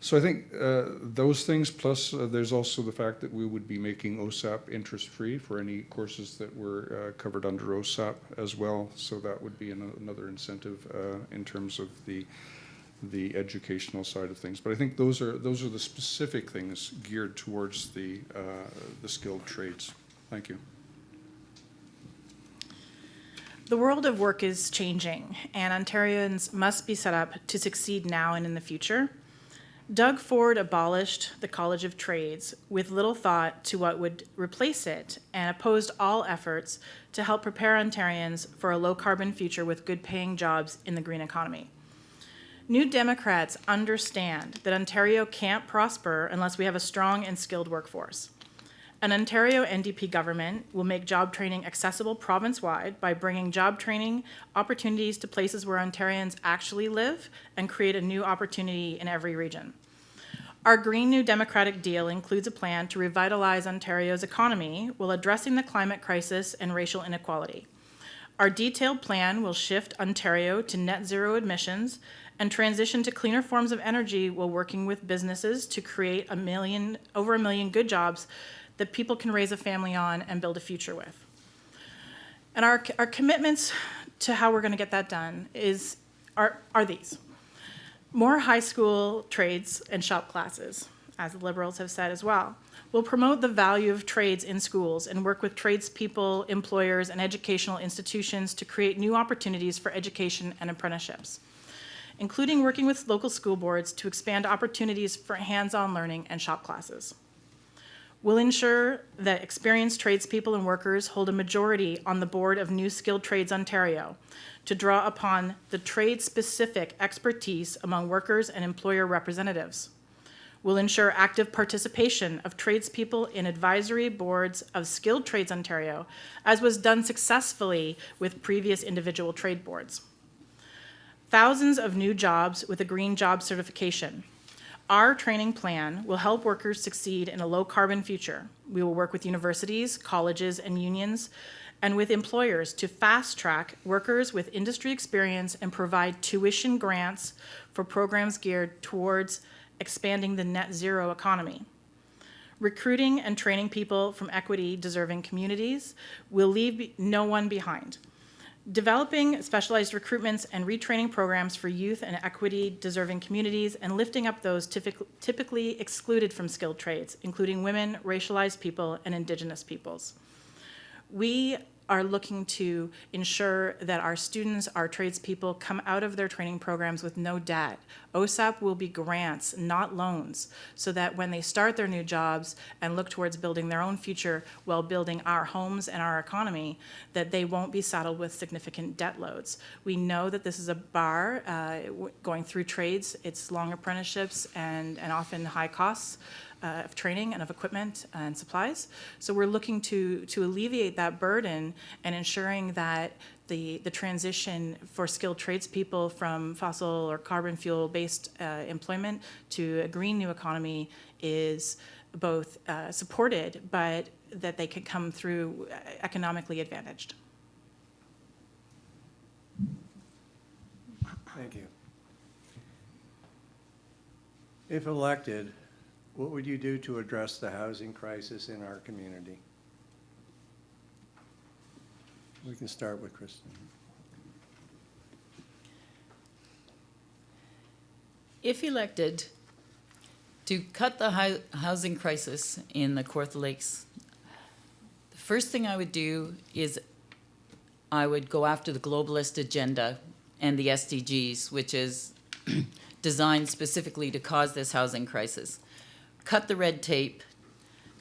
So I think those things, plus there's also the fact that we would be making OSAP interest-free for any courses that were covered under OSAP as well. So that would be another incentive in terms of the educational side of things. But I think those are the specific things geared towards the skilled trades. Thank you. The world of work is changing, and Ontarians must be set up to succeed now and in the future. Doug Ford abolished the College of Trades with little thought to what would replace it and opposed all efforts to help prepare Ontarians for a low-carbon future with good-paying jobs in the green economy. New Democrats understand that Ontario can't prosper unless we have a strong and skilled workforce. An Ontario NDP government will make job training accessible province-wide by bringing job training opportunities to places where Ontarians actually live and create a new opportunity in every region. Our Green New Democratic deal includes a plan to revitalize Ontario's economy while addressing the climate crisis and racial inequality. Our detailed plan will shift Ontario to net zero emissions and transition to cleaner forms of energy while working with businesses to create over a million good jobs that people can raise a family on and build a future with. And our commitments to how we're going to get that done are these. More high school trades and shop classes, as the Liberals have said as well. We'll promote the value of trades in schools and work with tradespeople, employers, and educational institutions to create new opportunities for education and apprenticeships, including working with local school boards to expand opportunities for hands-on learning and shop classes. We'll ensure that experienced tradespeople and workers hold a majority on the board of New Skilled Trades Ontario to draw upon the trade-specific expertise among workers and employer representatives. We'll ensure active participation of tradespeople in advisory boards of Skilled Trades Ontario, as was done successfully with previous individual trade boards. Thousands of new jobs with a green job certification. Our training plan will help workers succeed in a low-carbon future. We will work with universities, colleges, and unions, and with employers to fast-track workers with industry experience and provide tuition grants for programs geared towards expanding the net zero economy. Recruiting and training people from equity-deserving communities will leave no one behind. Developing specialized recruitments and retraining programs for youth and equity-deserving communities and lifting up those typically excluded from skilled trades, including women, racialized people, and Indigenous peoples. We are looking to ensure that our students, our tradespeople, come out of their training programs with no debt. OSAP will be grants, not loans, so that when they start their new jobs and look towards building their own future while building our homes and our economy, that they won't be saddled with significant debt loads. We know that this is a bar going through trades. It's long apprenticeships and often high costs of training and of equipment and supplies. So we're looking to alleviate that burden and ensuring that the transition for skilled tradespeople from fossil or carbon fuel-based employment to a green new economy is both supported, but that they could come through economically advantaged. Thank you. If elected, what would you do to address the housing crisis in our community? We can start with Kerstin. If elected, to cut the housing crisis in the Kawartha Lakes, the first thing I would do is I would go after the globalist agenda and the SDGs, which is designed specifically to cause this housing crisis. Cut the red tape,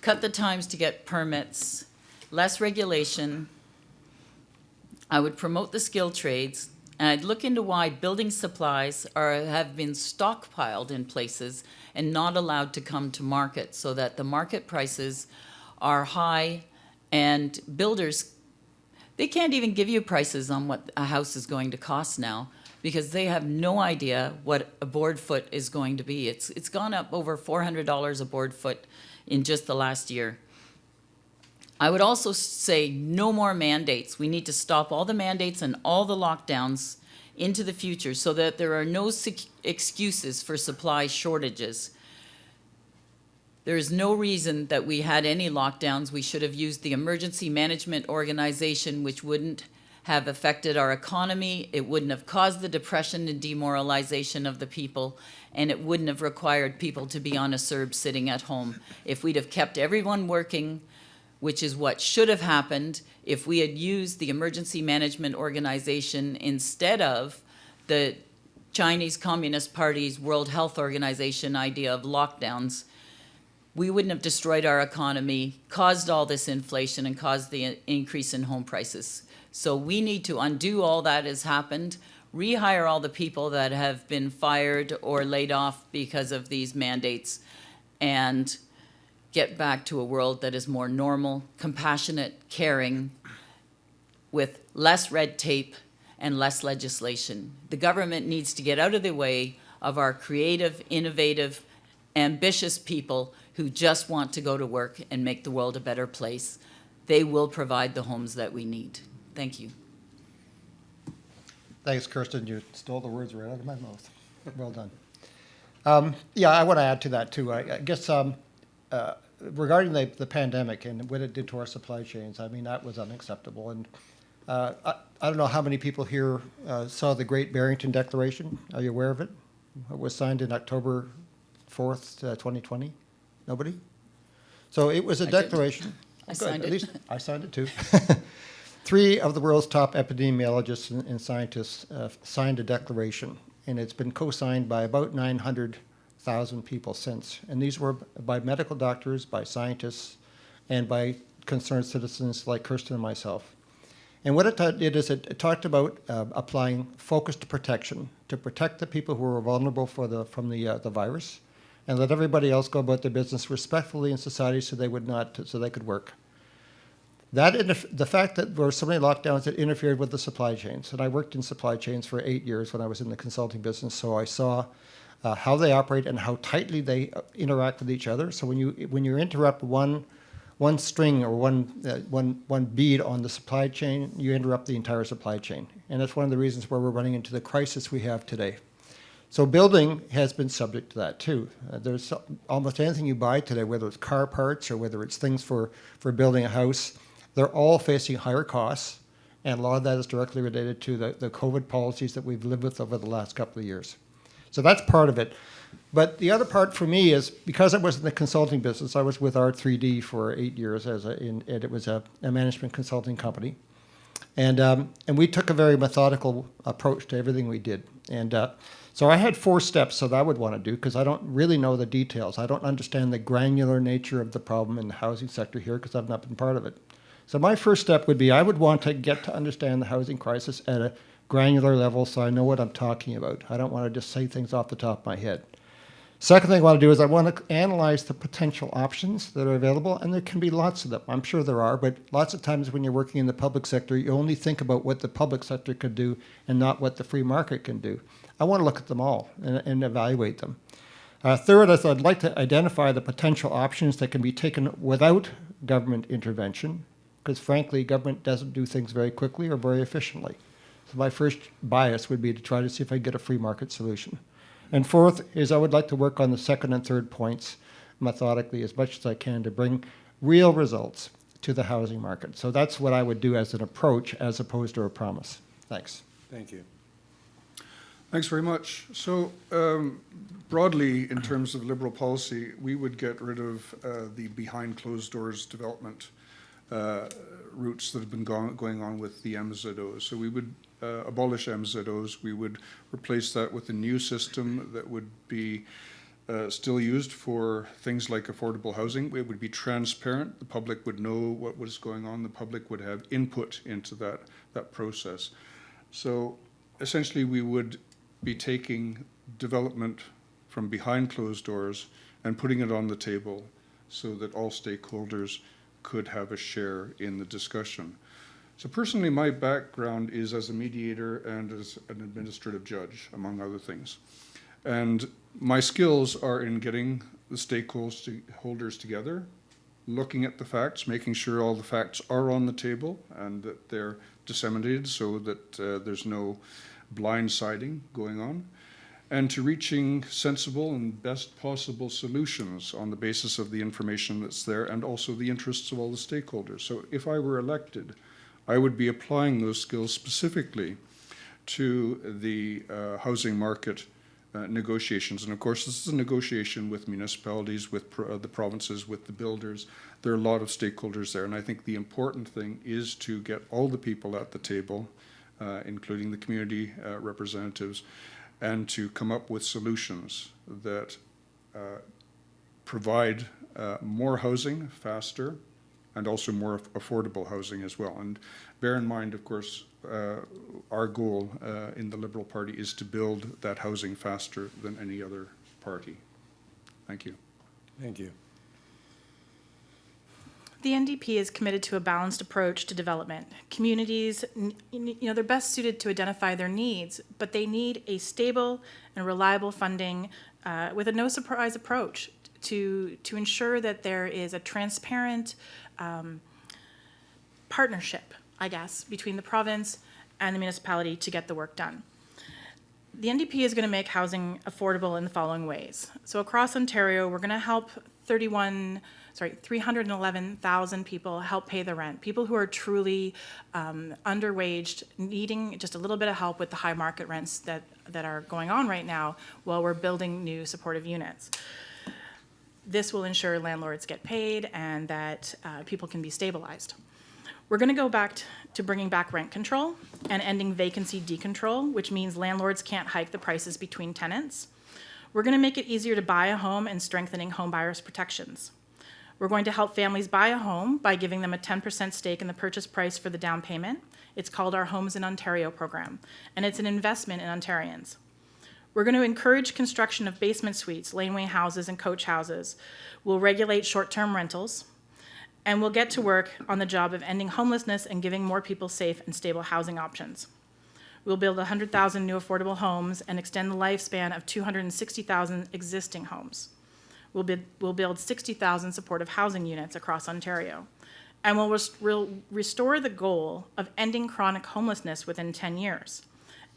cut the times to get permits, less regulation. I would promote the skilled trades, and I'd look into why building supplies have been stockpiled in places and not allowed to come to market, so that the market prices are high and builders, they can't even give you prices on what a house is going to cost now, because they have no idea what a board foot is going to be. It's gone up over $400 a board foot in just the last year. I would also say no more mandates. We need to stop all the mandates and all the lockdowns into the future so that there are no excuses for supply shortages. There is no reason that we had any lockdowns. We should have used the emergency management organization, which wouldn't have affected our economy, it wouldn't have caused the depression and demoralization of the people, and it wouldn't have required people to be on a CERB sitting at home. If we'd have kept everyone working, which is what should have happened if we had used the emergency management organization instead of the Chinese Communist Party's World Health Organization idea of lockdowns, we wouldn't have destroyed our economy, caused all this inflation, and caused the increase in home prices. So we need to undo all that has happened, rehire all the people that have been fired or laid off because of these mandates, and get back to a world that is more normal, compassionate, caring, with less red tape and less legislation. The government needs to get out of the way of our creative, innovative, ambitious people who just want to go to work and make the world a better place. They will provide the homes that we need. Thank you. Thanks, Kerstin. You stole the words right out of my mouth. Well done. Yeah, I want to add to that too. I guess regarding the pandemic and what it did to our supply chains, I mean, that was unacceptable. And I don't know how many people here saw the Great Barrington Declaration. Are you aware of it? It was signed in October 4th, 2020. Nobody? So it was a declaration. I signed it. At least I signed it too. 3 of the world's top epidemiologists and scientists signed a declaration, and it's been co-signed by about 900,000 people since. And these were by medical doctors, by scientists, and by concerned citizens like Kerstin and myself. And what it did is it talked about applying focused protection to protect the people who were vulnerable from the virus, and let everybody else go about their business respectfully in society so they could work. The fact that there were so many lockdowns that interfered with the supply chains, and I worked in supply chains for 8 years when I was in the consulting business, so I saw how they operate and how tightly they interact with each other. So when you interrupt one string or one bead on the supply chain, you interrupt the entire supply chain. And that's one of the reasons why we're running into the crisis we have today. So building has been subject to that too. There's almost anything you buy today, whether it's car parts or whether it's things for building a house, they're all facing higher costs. And a lot of that is directly related to the COVID policies that we've lived with over the last couple of years. So that's part of it. But the other part for me is, because I was in the consulting business, I was with R3D for 8 years, and it was a management consulting company. And we took a very methodical approach to everything we did. And so I had 4 steps that I would want to do, because I don't really know the details. I don't understand the granular nature of the problem in the housing sector here, because I've not been part of it. So my first step would be, I would want to get to understand the housing crisis at a granular level so I know what I'm talking about. I don't want to just say things off the top of my head. Second thing I want to do is I want to analyze the potential options that are available, and there can be lots of them. I'm sure there are, but lots of times when you're working in the public sector, you only think about what the public sector could do and not what the free market can do. I want to look at them all and evaluate them. Third is I'd like to identify the potential options that can be taken without government intervention, because frankly, government doesn't do things very quickly or very efficiently. So my first bias would be to try to see if I can get a free market solution. And fourth is I would like to work on the second and third points methodically as much as I can to bring real results to the housing market. So that's what I would do as an approach as opposed to a promise. Thanks. Thank you. Thanks very much. So broadly, in terms of Liberal policy, we would get rid of the behind closed doors development routes that have been going on with the MZOs. So we would abolish MZOs. We would replace that with a new system that would be still used for things like affordable housing. It would be transparent. The public would know what was going on. The public would have input into that process. So essentially, we would be taking development from behind closed doors and putting it on the table so that all stakeholders could have a share in the discussion. So personally, my background is as a mediator and as an administrative judge, among other things. And my skills are in getting the stakeholders together, looking at the facts, making sure all the facts are on the table and that they're disseminated so that there's no blindsiding going on, and to reaching sensible and best possible solutions on the basis of the information that's there and also the interests of all the stakeholders. So if I were elected, I would be applying those skills specifically to the housing market negotiations. And of course, this is a negotiation with municipalities, with the provinces, with the builders. There are a lot of stakeholders there. And I think the important thing is to get all the people at the table, including the community representatives, and to come up with solutions that provide more housing faster and also more affordable housing as well. And bear in mind, of course, our goal in the Liberal Party is to build that housing faster than any other party. Thank you. Thank you. The NDP is committed to a balanced approach to development. Communities, they're best suited to identify their needs, but they need a stable and reliable funding with a no-surprise approach to ensure that there is a transparent partnership, I guess, between the province and the municipality to get the work done. The NDP is going to make housing affordable in the following ways. So across Ontario, we're going to help 311,000 people help pay the rent. People who are truly underwaged, needing just a little bit of help with the high market rents that are going on right now while we're building new supportive units. This will ensure landlords get paid and that people can be stabilized. We're going to go back to bringing back rent control and ending vacancy decontrol, which means landlords can't hike the prices between tenants. We're going to make it easier to buy a home and strengthening home buyers' protections. We're going to help families buy a home by giving them a 10% stake in the purchase price for the down payment. It's called our Homes in Ontario program, and it's an investment in Ontarians. We're going to encourage construction of basement suites, laneway houses, and coach houses. We'll regulate short-term rentals, and we'll get to work on the job of ending homelessness and giving more people safe and stable housing options. We'll build 100,000 new affordable homes and extend the lifespan of 260,000 existing homes. We'll build 60,000 supportive housing units across Ontario. And we'll restore the goal of ending chronic homelessness within 10 years.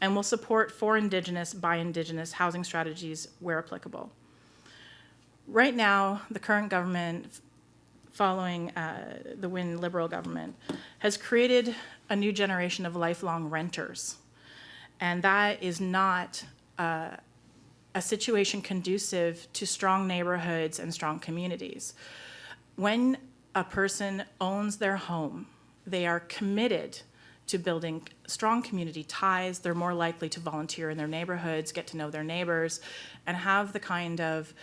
And we'll support for Indigenous, by Indigenous housing strategies where applicable. Right now, the current government, following the Wynne Liberal government, has created a new generation of lifelong renters. And that is not a situation conducive to strong neighborhoods and strong communities. When a person owns their home, they are committed to building strong community ties. They're more likely to volunteer in their neighborhoods, get to know their neighbors, and have the kind of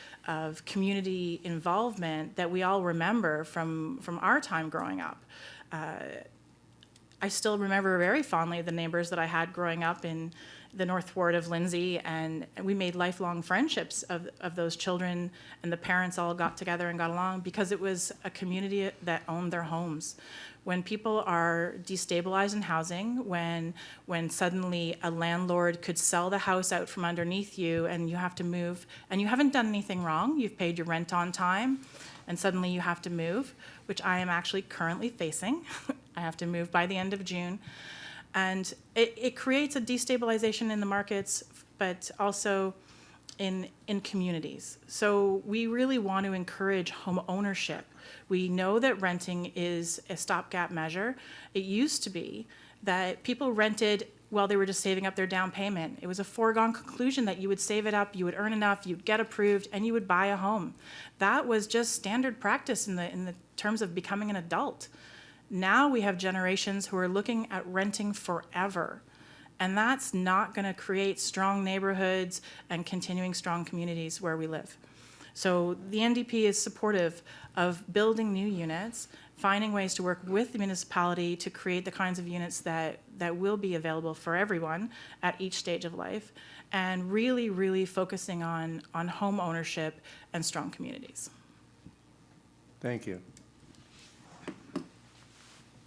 community involvement that we all remember from our time growing up. I still remember very fondly the neighbors that I had growing up in the North Ward of Lindsay, and we made lifelong friendships of those children, and the parents all got together and got along because it was a community that owned their homes. When people are destabilized in housing, when suddenly a landlord could sell the house out from underneath you and you have to move, and you haven't done anything wrong, you've paid your rent on time, and suddenly you have to move, which I am actually currently facing. I have to move by the end of June. And it creates a destabilization in the markets, but also in communities. So we really want to encourage home ownership. We know that renting is a stopgap measure. It used to be that people rented while they were just saving up their down payment. It was a foregone conclusion that you would save it up, you would earn enough, you'd get approved, and you would buy a home. That was just standard practice in the terms of becoming an adult. Now we have generations who are looking at renting forever, and that's not going to create strong neighborhoods and continuing strong communities where we live. So the NDP is supportive of building new units, finding ways to work with the municipality to create the kinds of units that will be available for everyone at each stage of life, and really, really focusing on home ownership and strong communities. Thank you.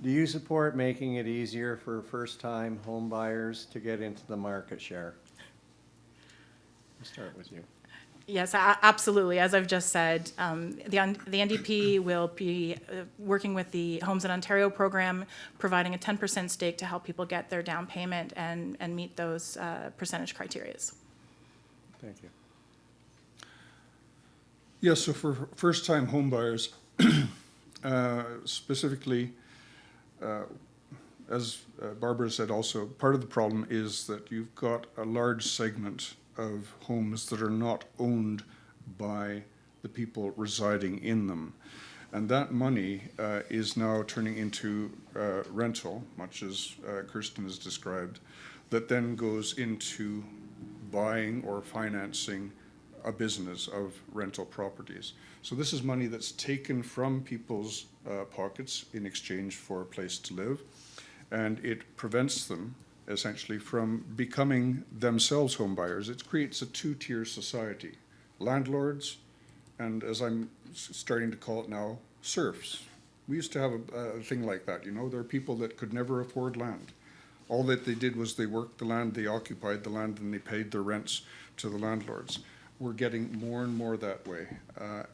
Do you support making it easier for first-time home buyers to get into the market share? We'll start with you. Yes, absolutely. As I've just said, the NDP will be working with the Homes in Ontario program, providing a 10% stake to help people get their down payment and meet those percentage criteria. Thank you. Yes, so for first-time home buyers, specifically, as Barbara said also, part of the problem is that you've got a large segment of homes that are not owned by the people residing in them. And that money is now turning into rental, much as Kerstin has described, that then goes into buying or financing a business of rental properties. So this is money that's taken from people's pockets in exchange for a place to live, and it prevents them essentially from becoming themselves home buyers. It creates a two-tier society. Landlords, and as I'm starting to call it now, serfs. We used to have a thing like that, you know. There are people that could never afford land. All that they did was they worked the land, they occupied the land, and they paid their rents to the landlords. We're getting more and more that way.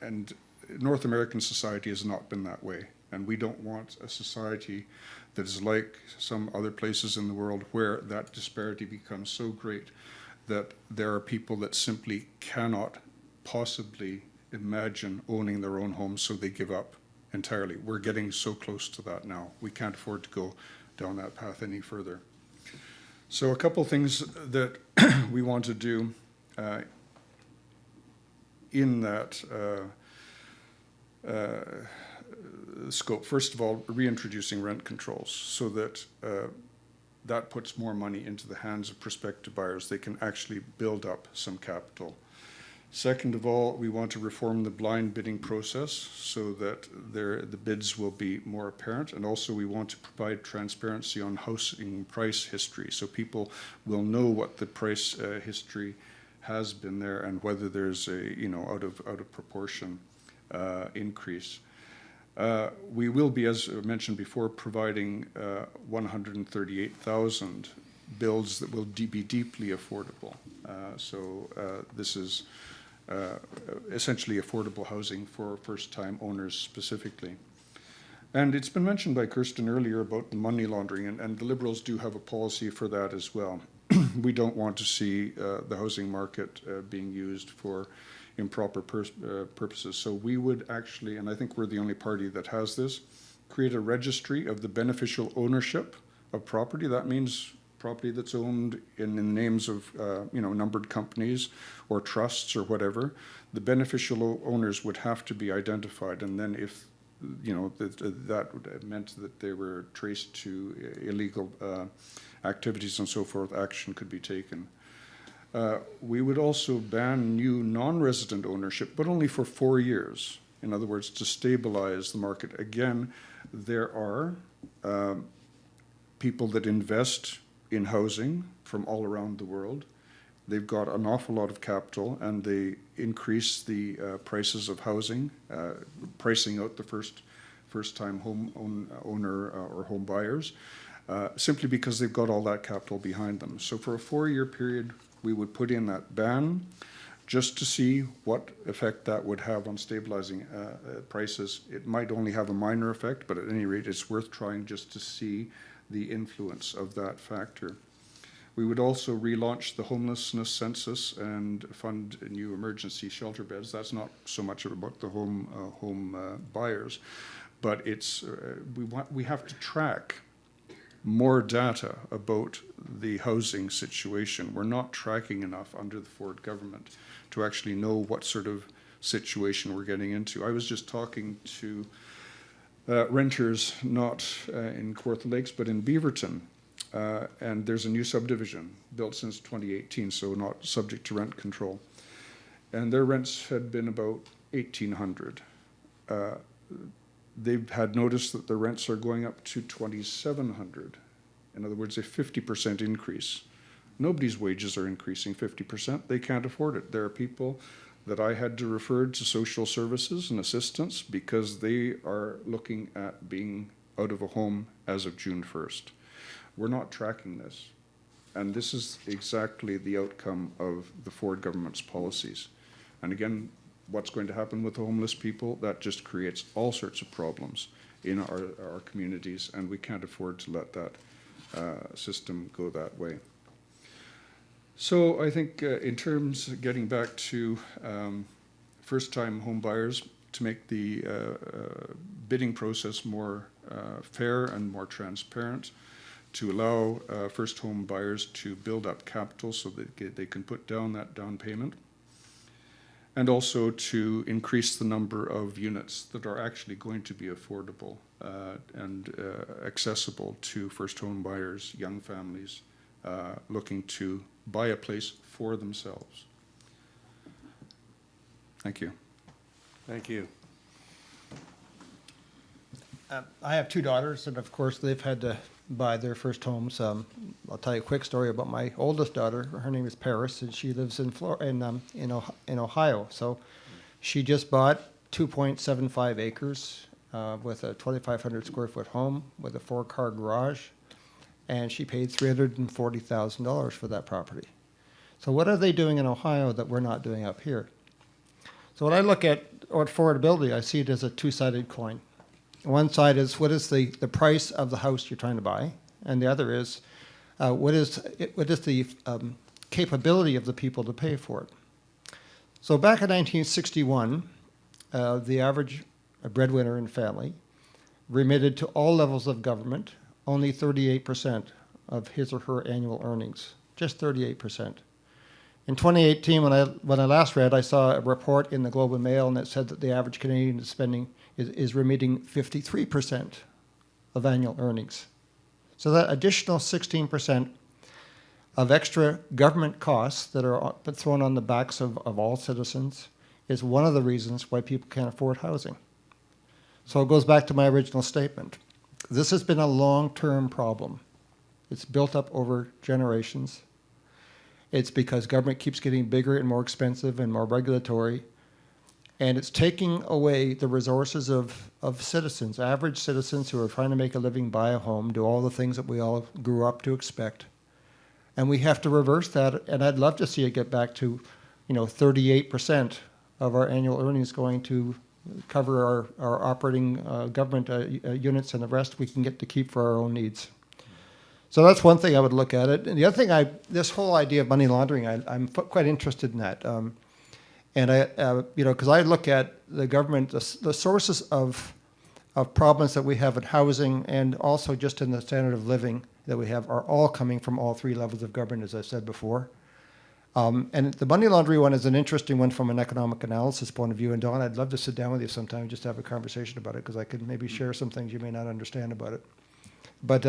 And North American society has not been that way. And we don't want a society that is like some other places in the world where that disparity becomes so great that there are people that simply cannot possibly imagine owning their own homes, so they give up entirely. We're getting so close to that now. We can't afford to go down that path any further. So a couple things that we want to do in that scope. First of all, reintroducing rent controls so that that puts more money into the hands of prospective buyers. They can actually build up some capital. Second of all, we want to reform the blind bidding process so that the bids will be more apparent. And also we want to provide transparency on housing price history so people will know what the price history has been there and whether there's a, you know, out of proportion increase. We will be, as I mentioned before, providing 138,000 builds that will be deeply affordable. This is essentially affordable housing for first-time owners specifically. And it's been mentioned by Kerstin earlier about the money laundering, and the Liberals do have a policy for that as well. We don't want to see the housing market being used for improper purposes. So we would actually, and I think we're the only party that has this, create a registry of the beneficial ownership of property. That means property that's owned in the names of numbered companies or trusts or whatever. The beneficial owners would have to be identified, and then if that meant that they were traced to illegal activities and so forth, action could be taken. We would also ban new non-resident ownership, but only for 4 years. In other words, to stabilize the market. Again, there are people that invest in housing from all around the world. They've got an awful lot of capital, and they increase the prices of housing, pricing out the first-time owner or home buyers, simply because they've got all that capital behind them. So for a 4-year period, we would put in that ban just to see what effect that would have on stabilizing prices. It might only have a minor effect, but at any rate, it's worth trying just to see the influence of that factor. We would also relaunch the homelessness census and fund new emergency shelter beds. That's not so much about the home buyers, but it's we have to track more data about the housing situation. We're not tracking enough under the Ford government to actually know what sort of situation we're getting into. I was just talking to renters, not in Kawartha Lakes, but in Beaverton. And there's a new subdivision built since 2018, so not subject to rent control. And their rents had been about $1,800. They've had notice that the rents are going up to $2,700. In other words, a 50% increase. Nobody's wages are increasing 50%. They can't afford it. There are people that I had to refer to social services and assistance because they are looking at being out of a home as of June 1st. We're not tracking this. And this is exactly the outcome of the Ford government's policies. And again, what's going to happen with the homeless people? That just creates all sorts of problems in our communities, and we can't afford to let that system go that way. So I think in terms of getting back to first-time home buyers, to make the bidding process more fair and more transparent, to allow first home buyers to build up capital so that they can put down that down payment, and also to increase the number of units that are actually going to be affordable and accessible to first home buyers, young families looking to buy a place for themselves. Thank you. Thank you. I have two daughters, and of course, they've had to buy their first homes. I'll tell you a quick story about my oldest daughter. Her name is Paris, and she lives in Ohio. So she just bought 2.75 acres with a 2,500 square foot home with a 4-car garage, and she paid $340,000 for that property. So what are they doing in Ohio that we're not doing up here? So when I look at affordability, I see it as a two-sided coin. One side is what is the price of the house you're trying to buy, and the other is what is the capability of the people to pay for it. So back in 1961, the average breadwinner in family remitted to all levels of government only 38% of his or her annual earnings, just 38%. In 2018, when I last read, I saw a report in the Globe and Mail, and it said that the average Canadian is spending is remitting 53% of annual earnings. So that additional 16% of extra government costs that are thrown on the backs of all citizens is one of the reasons why people can't afford housing. So it goes back to my original statement. This has been a long-term problem. It's built up over generations. It's because government keeps getting bigger and more expensive and more regulatory, and it's taking away the resources of citizens, average citizens who are trying to make a living, buy a home, do all the things that we all grew up to expect. And we have to reverse that, and I'd love to see it get back to, 38% of our annual earnings going to cover our operating government units, and the rest we can get to keep for our own needs. So that's one thing I would look at it. And the other thing, this whole idea of money laundering, I'm quite interested in that. And because I look at the government, the sources of problems that we have in housing and also just in the standard of living that we have are all coming from all three levels of government, as I said before. And the money laundering one is an interesting one from an economic analysis point of view. And Dawn, I'd love to sit down with you sometime and just have a conversation about it, because I could maybe share some things you may not understand about it. But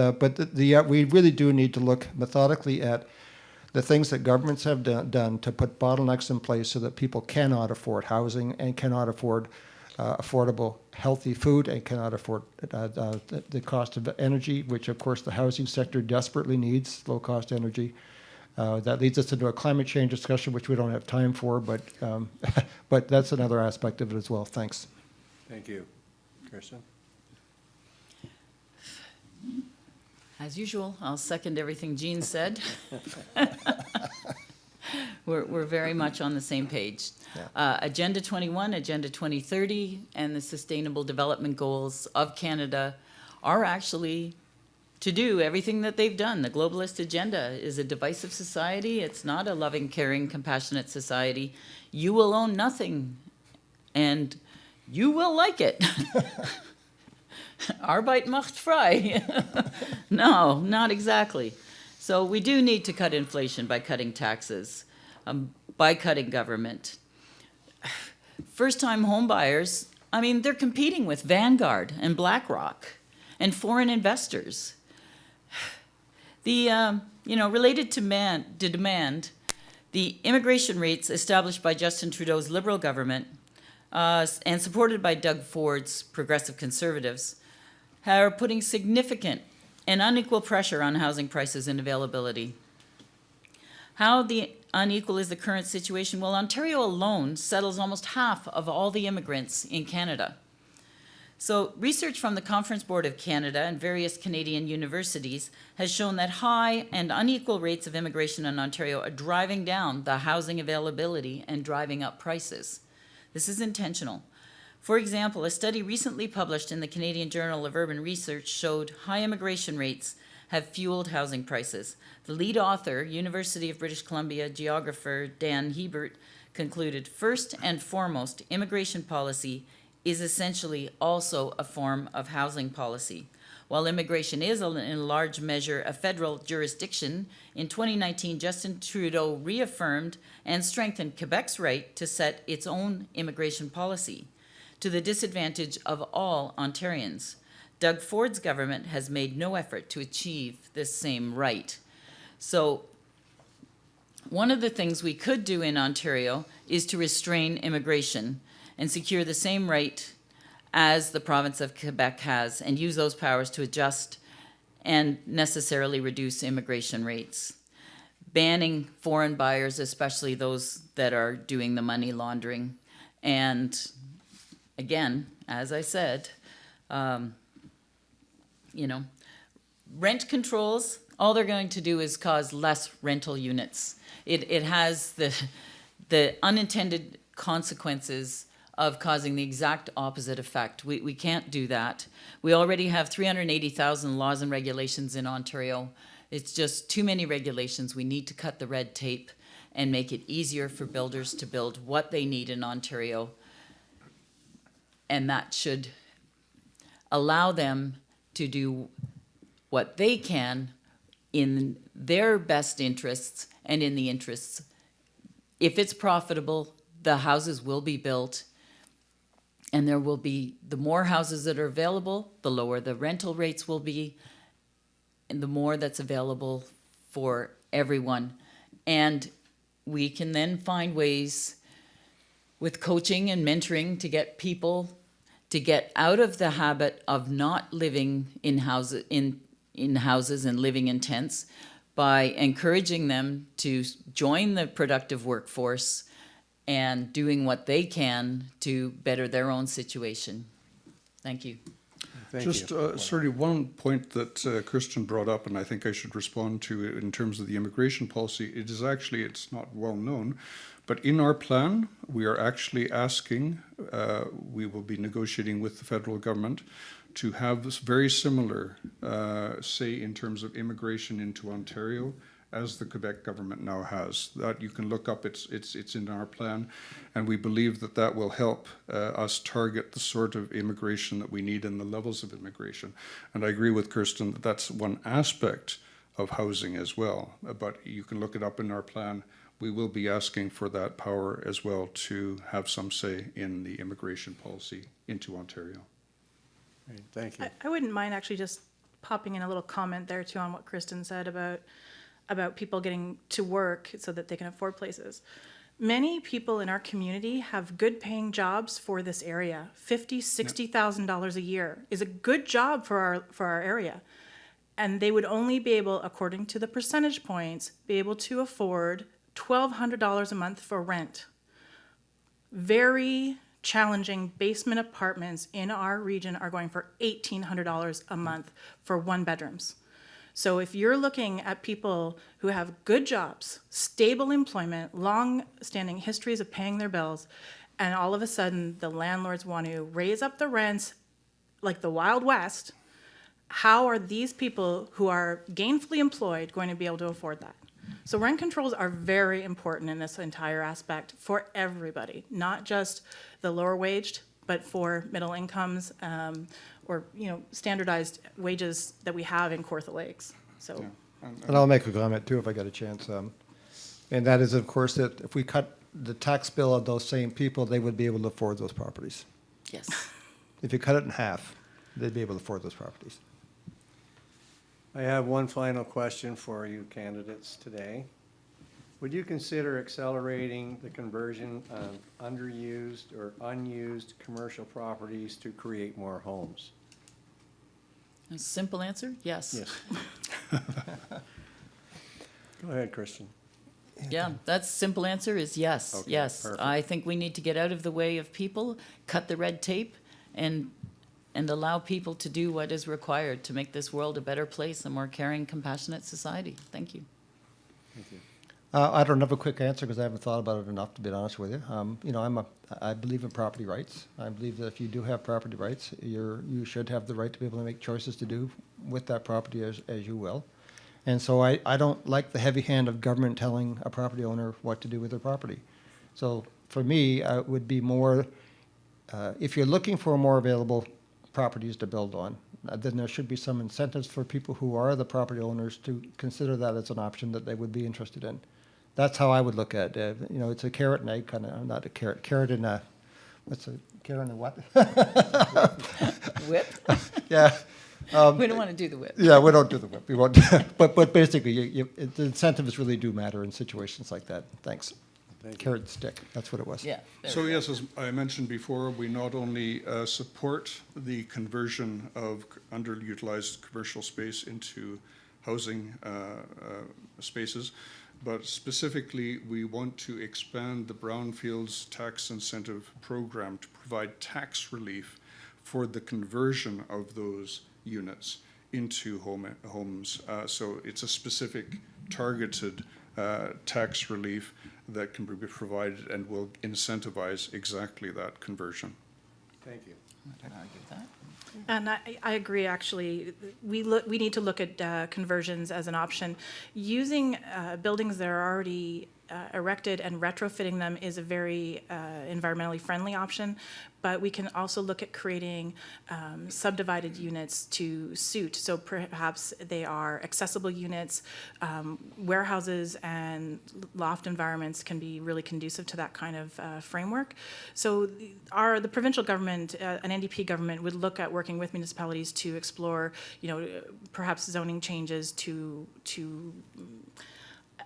we really do need to look methodically at the things that governments have done to put bottlenecks in place so that people cannot afford housing and cannot afford affordable, healthy food and cannot afford the cost of energy, which, of course, the housing sector desperately needs, low-cost energy. That leads us into a climate change discussion, which we don't have time for, but that's another aspect of it as well. Thanks. Thank you. Kerstin? As usual, I'll second everything Jean said. We're very much on the same page. Yeah. Agenda 21, Agenda 2030, and the Sustainable Development Goals of Canada are actually to do everything that they've done. The globalist agenda is a divisive society. It's not a loving, caring, compassionate society. You will own nothing, and you will like it. Arbeit macht frei. No, not exactly. So we do need to cut inflation by cutting taxes, by cutting government. First-time home buyers, they're competing with Vanguard and BlackRock and foreign investors. Related to demand, the immigration rates established by Justin Trudeau's Liberal government and supported by Doug Ford's Progressive Conservatives are putting significant and unequal pressure on housing prices and availability. How unequal is the current situation? Well, Ontario alone settles almost half of all the immigrants in Canada. So research from the Conference Board of Canada and various Canadian universities has shown that high and unequal rates of immigration in Ontario are driving down the housing availability and driving up prices. This is intentional. For example, a study recently published in the Canadian Journal of Urban Research showed high immigration rates have fueled housing prices. The lead author, University of British Columbia geographer Dan Hebert, concluded, first and foremost, immigration policy is essentially also a form of housing policy. While immigration is in large measure a federal jurisdiction, in 2019, Justin Trudeau reaffirmed and strengthened Quebec's right to set its own immigration policy, to the disadvantage of all Ontarians. Doug Ford's government has made no effort to achieve this same right. So One of the things we could do in Ontario is to restrain immigration and secure the same right as the province of Quebec has, and use those powers to adjust and necessarily reduce immigration rates. Banning foreign buyers, especially those that are doing the money laundering. And again, as I said, rent controls, all they're going to do is cause less rental units. It has the unintended consequences of causing the exact opposite effect. We can't do that. We already have 380,000 laws and regulations in Ontario. It's just too many regulations. We need to cut the red tape and make it easier for builders to build what they need in Ontario. And that should allow them to do what they can in their best interests and in the interests. If it's profitable, the houses will be built, and there will be, the more houses that are available, the lower the rental rates will be, and the more that's available for everyone. And we can then find ways with coaching and mentoring to get people to get out of the habit of not living in houses and living in tents, by encouraging them to join the productive workforce and doing what they can to better their own situation. Thank you. Thank Just you. sort of one point that Kerstin brought up, and I think I should respond to it in terms of the immigration policy. It is actually, it's not well known, but in our plan, we are actually asking, we will be negotiating with the federal government to have this very similar say in terms of immigration into Ontario as the Quebec government now has. That you can look up, it's in our plan, and we believe that that will help us target the sort of immigration that we need and the levels of immigration. And I agree with Kerstin that that's one aspect of housing as well, but you can look it up in our plan. We will be asking for that power as well to have some say in the immigration policy into Ontario. Great, thank you. I wouldn't mind actually just popping in a little comment there too on what Kerstin said about people getting to work so that they can afford places. Many people in our community have good paying jobs for this area. $50,000, $60,000 a year is a good job for our area. And they would only be able, according to the percentage points, be able to afford $1,200 a month for rent. Very challenging basement apartments in our region are going for $1,800 a month for one bedrooms. So if you're looking at people who have good jobs, stable employment, long-standing histories of paying their bills, and all of a sudden the landlords want to raise up the rents like the Wild West, how are these people who are gainfully employed going to be able to afford that? So rent controls are very important in this entire aspect for everybody, not just the lower waged, but for middle incomes or standardized wages that we have in Kawartha Lakes. So, And I'll make a comment too if I get a chance. And that is, of course, that if we cut the tax bill of those same people, they would be able to afford those properties. Yes. If you cut it in half, they'd be able to afford those properties. I have one final question for you candidates today. Would you consider accelerating the conversion of underused or unused commercial properties to create more homes? A simple answer, yes. Yes. Go ahead, Kerstin. Yeah, that's simple answer is yes, Okay, yes. perfect. I think we need to get out of the way of people, cut the red tape, and allow people to do what is required to make this world a better place, a more caring, compassionate society. Thank you. Thank you. I don't have a quick answer because I haven't thought about it enough, to be honest with you. I believe in property rights. I believe that if you do have property rights, you should have the right to be able to make choices to do with that property as you will. And so I don't like the heavy hand of government telling a property owner what to do with their property. So for me, it would be more, if you're looking for more available properties to build on, then there should be some incentives for people who are the property owners to consider that as an option that they would be interested in. That's how I would look at it. It's a carrot and egg kind of, not a carrot and a, what's a carrot and a what? Whip? Yeah. We don't want to do the whip. Yeah, we don't do the whip. We won't. But basically, the incentives really do matter in situations like that. Thanks. Thank you. Carrot and stick. That's what it was. Yeah. there So we go. yes, as I mentioned before, we not only support the conversion of underutilized commercial space into housing spaces, but specifically, we want to expand the Brownfields Tax Incentive Program to provide tax relief for the conversion of those units into homes. So it's a specific targeted tax relief that can be provided and will incentivize exactly that conversion. Thank you. I can argue with that. And I agree, actually. We need to look at conversions as an option. Using buildings that are already erected and retrofitting them is a very environmentally friendly option, but we can also look at creating subdivided units to suit. So perhaps they are accessible units. Warehouses and loft environments can be really conducive to that kind of framework. So the provincial government, an NDP government, would look at working with municipalities to explore, perhaps zoning changes to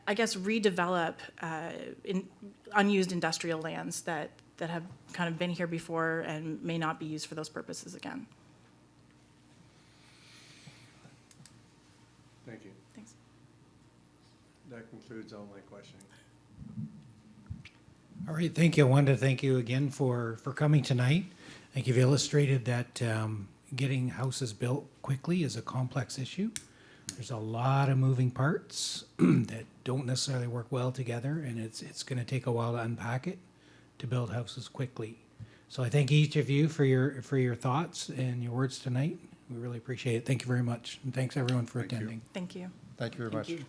I guess, redevelop unused industrial lands that have kind of been here before and may not be used for those purposes again. Thank you. Thanks. That concludes all my questioning. All right, thank you. I wanted to thank you again for coming tonight. I think you've illustrated that getting houses built quickly is a complex issue. There's a lot of moving parts that don't necessarily work well together, and it's going to take a while to unpack it to build houses quickly. So I thank each of you for your thoughts and your words tonight. We really appreciate it. Thank you very much, and thanks everyone for Thank you. attending. Thank you. Thank you very much. Thank you.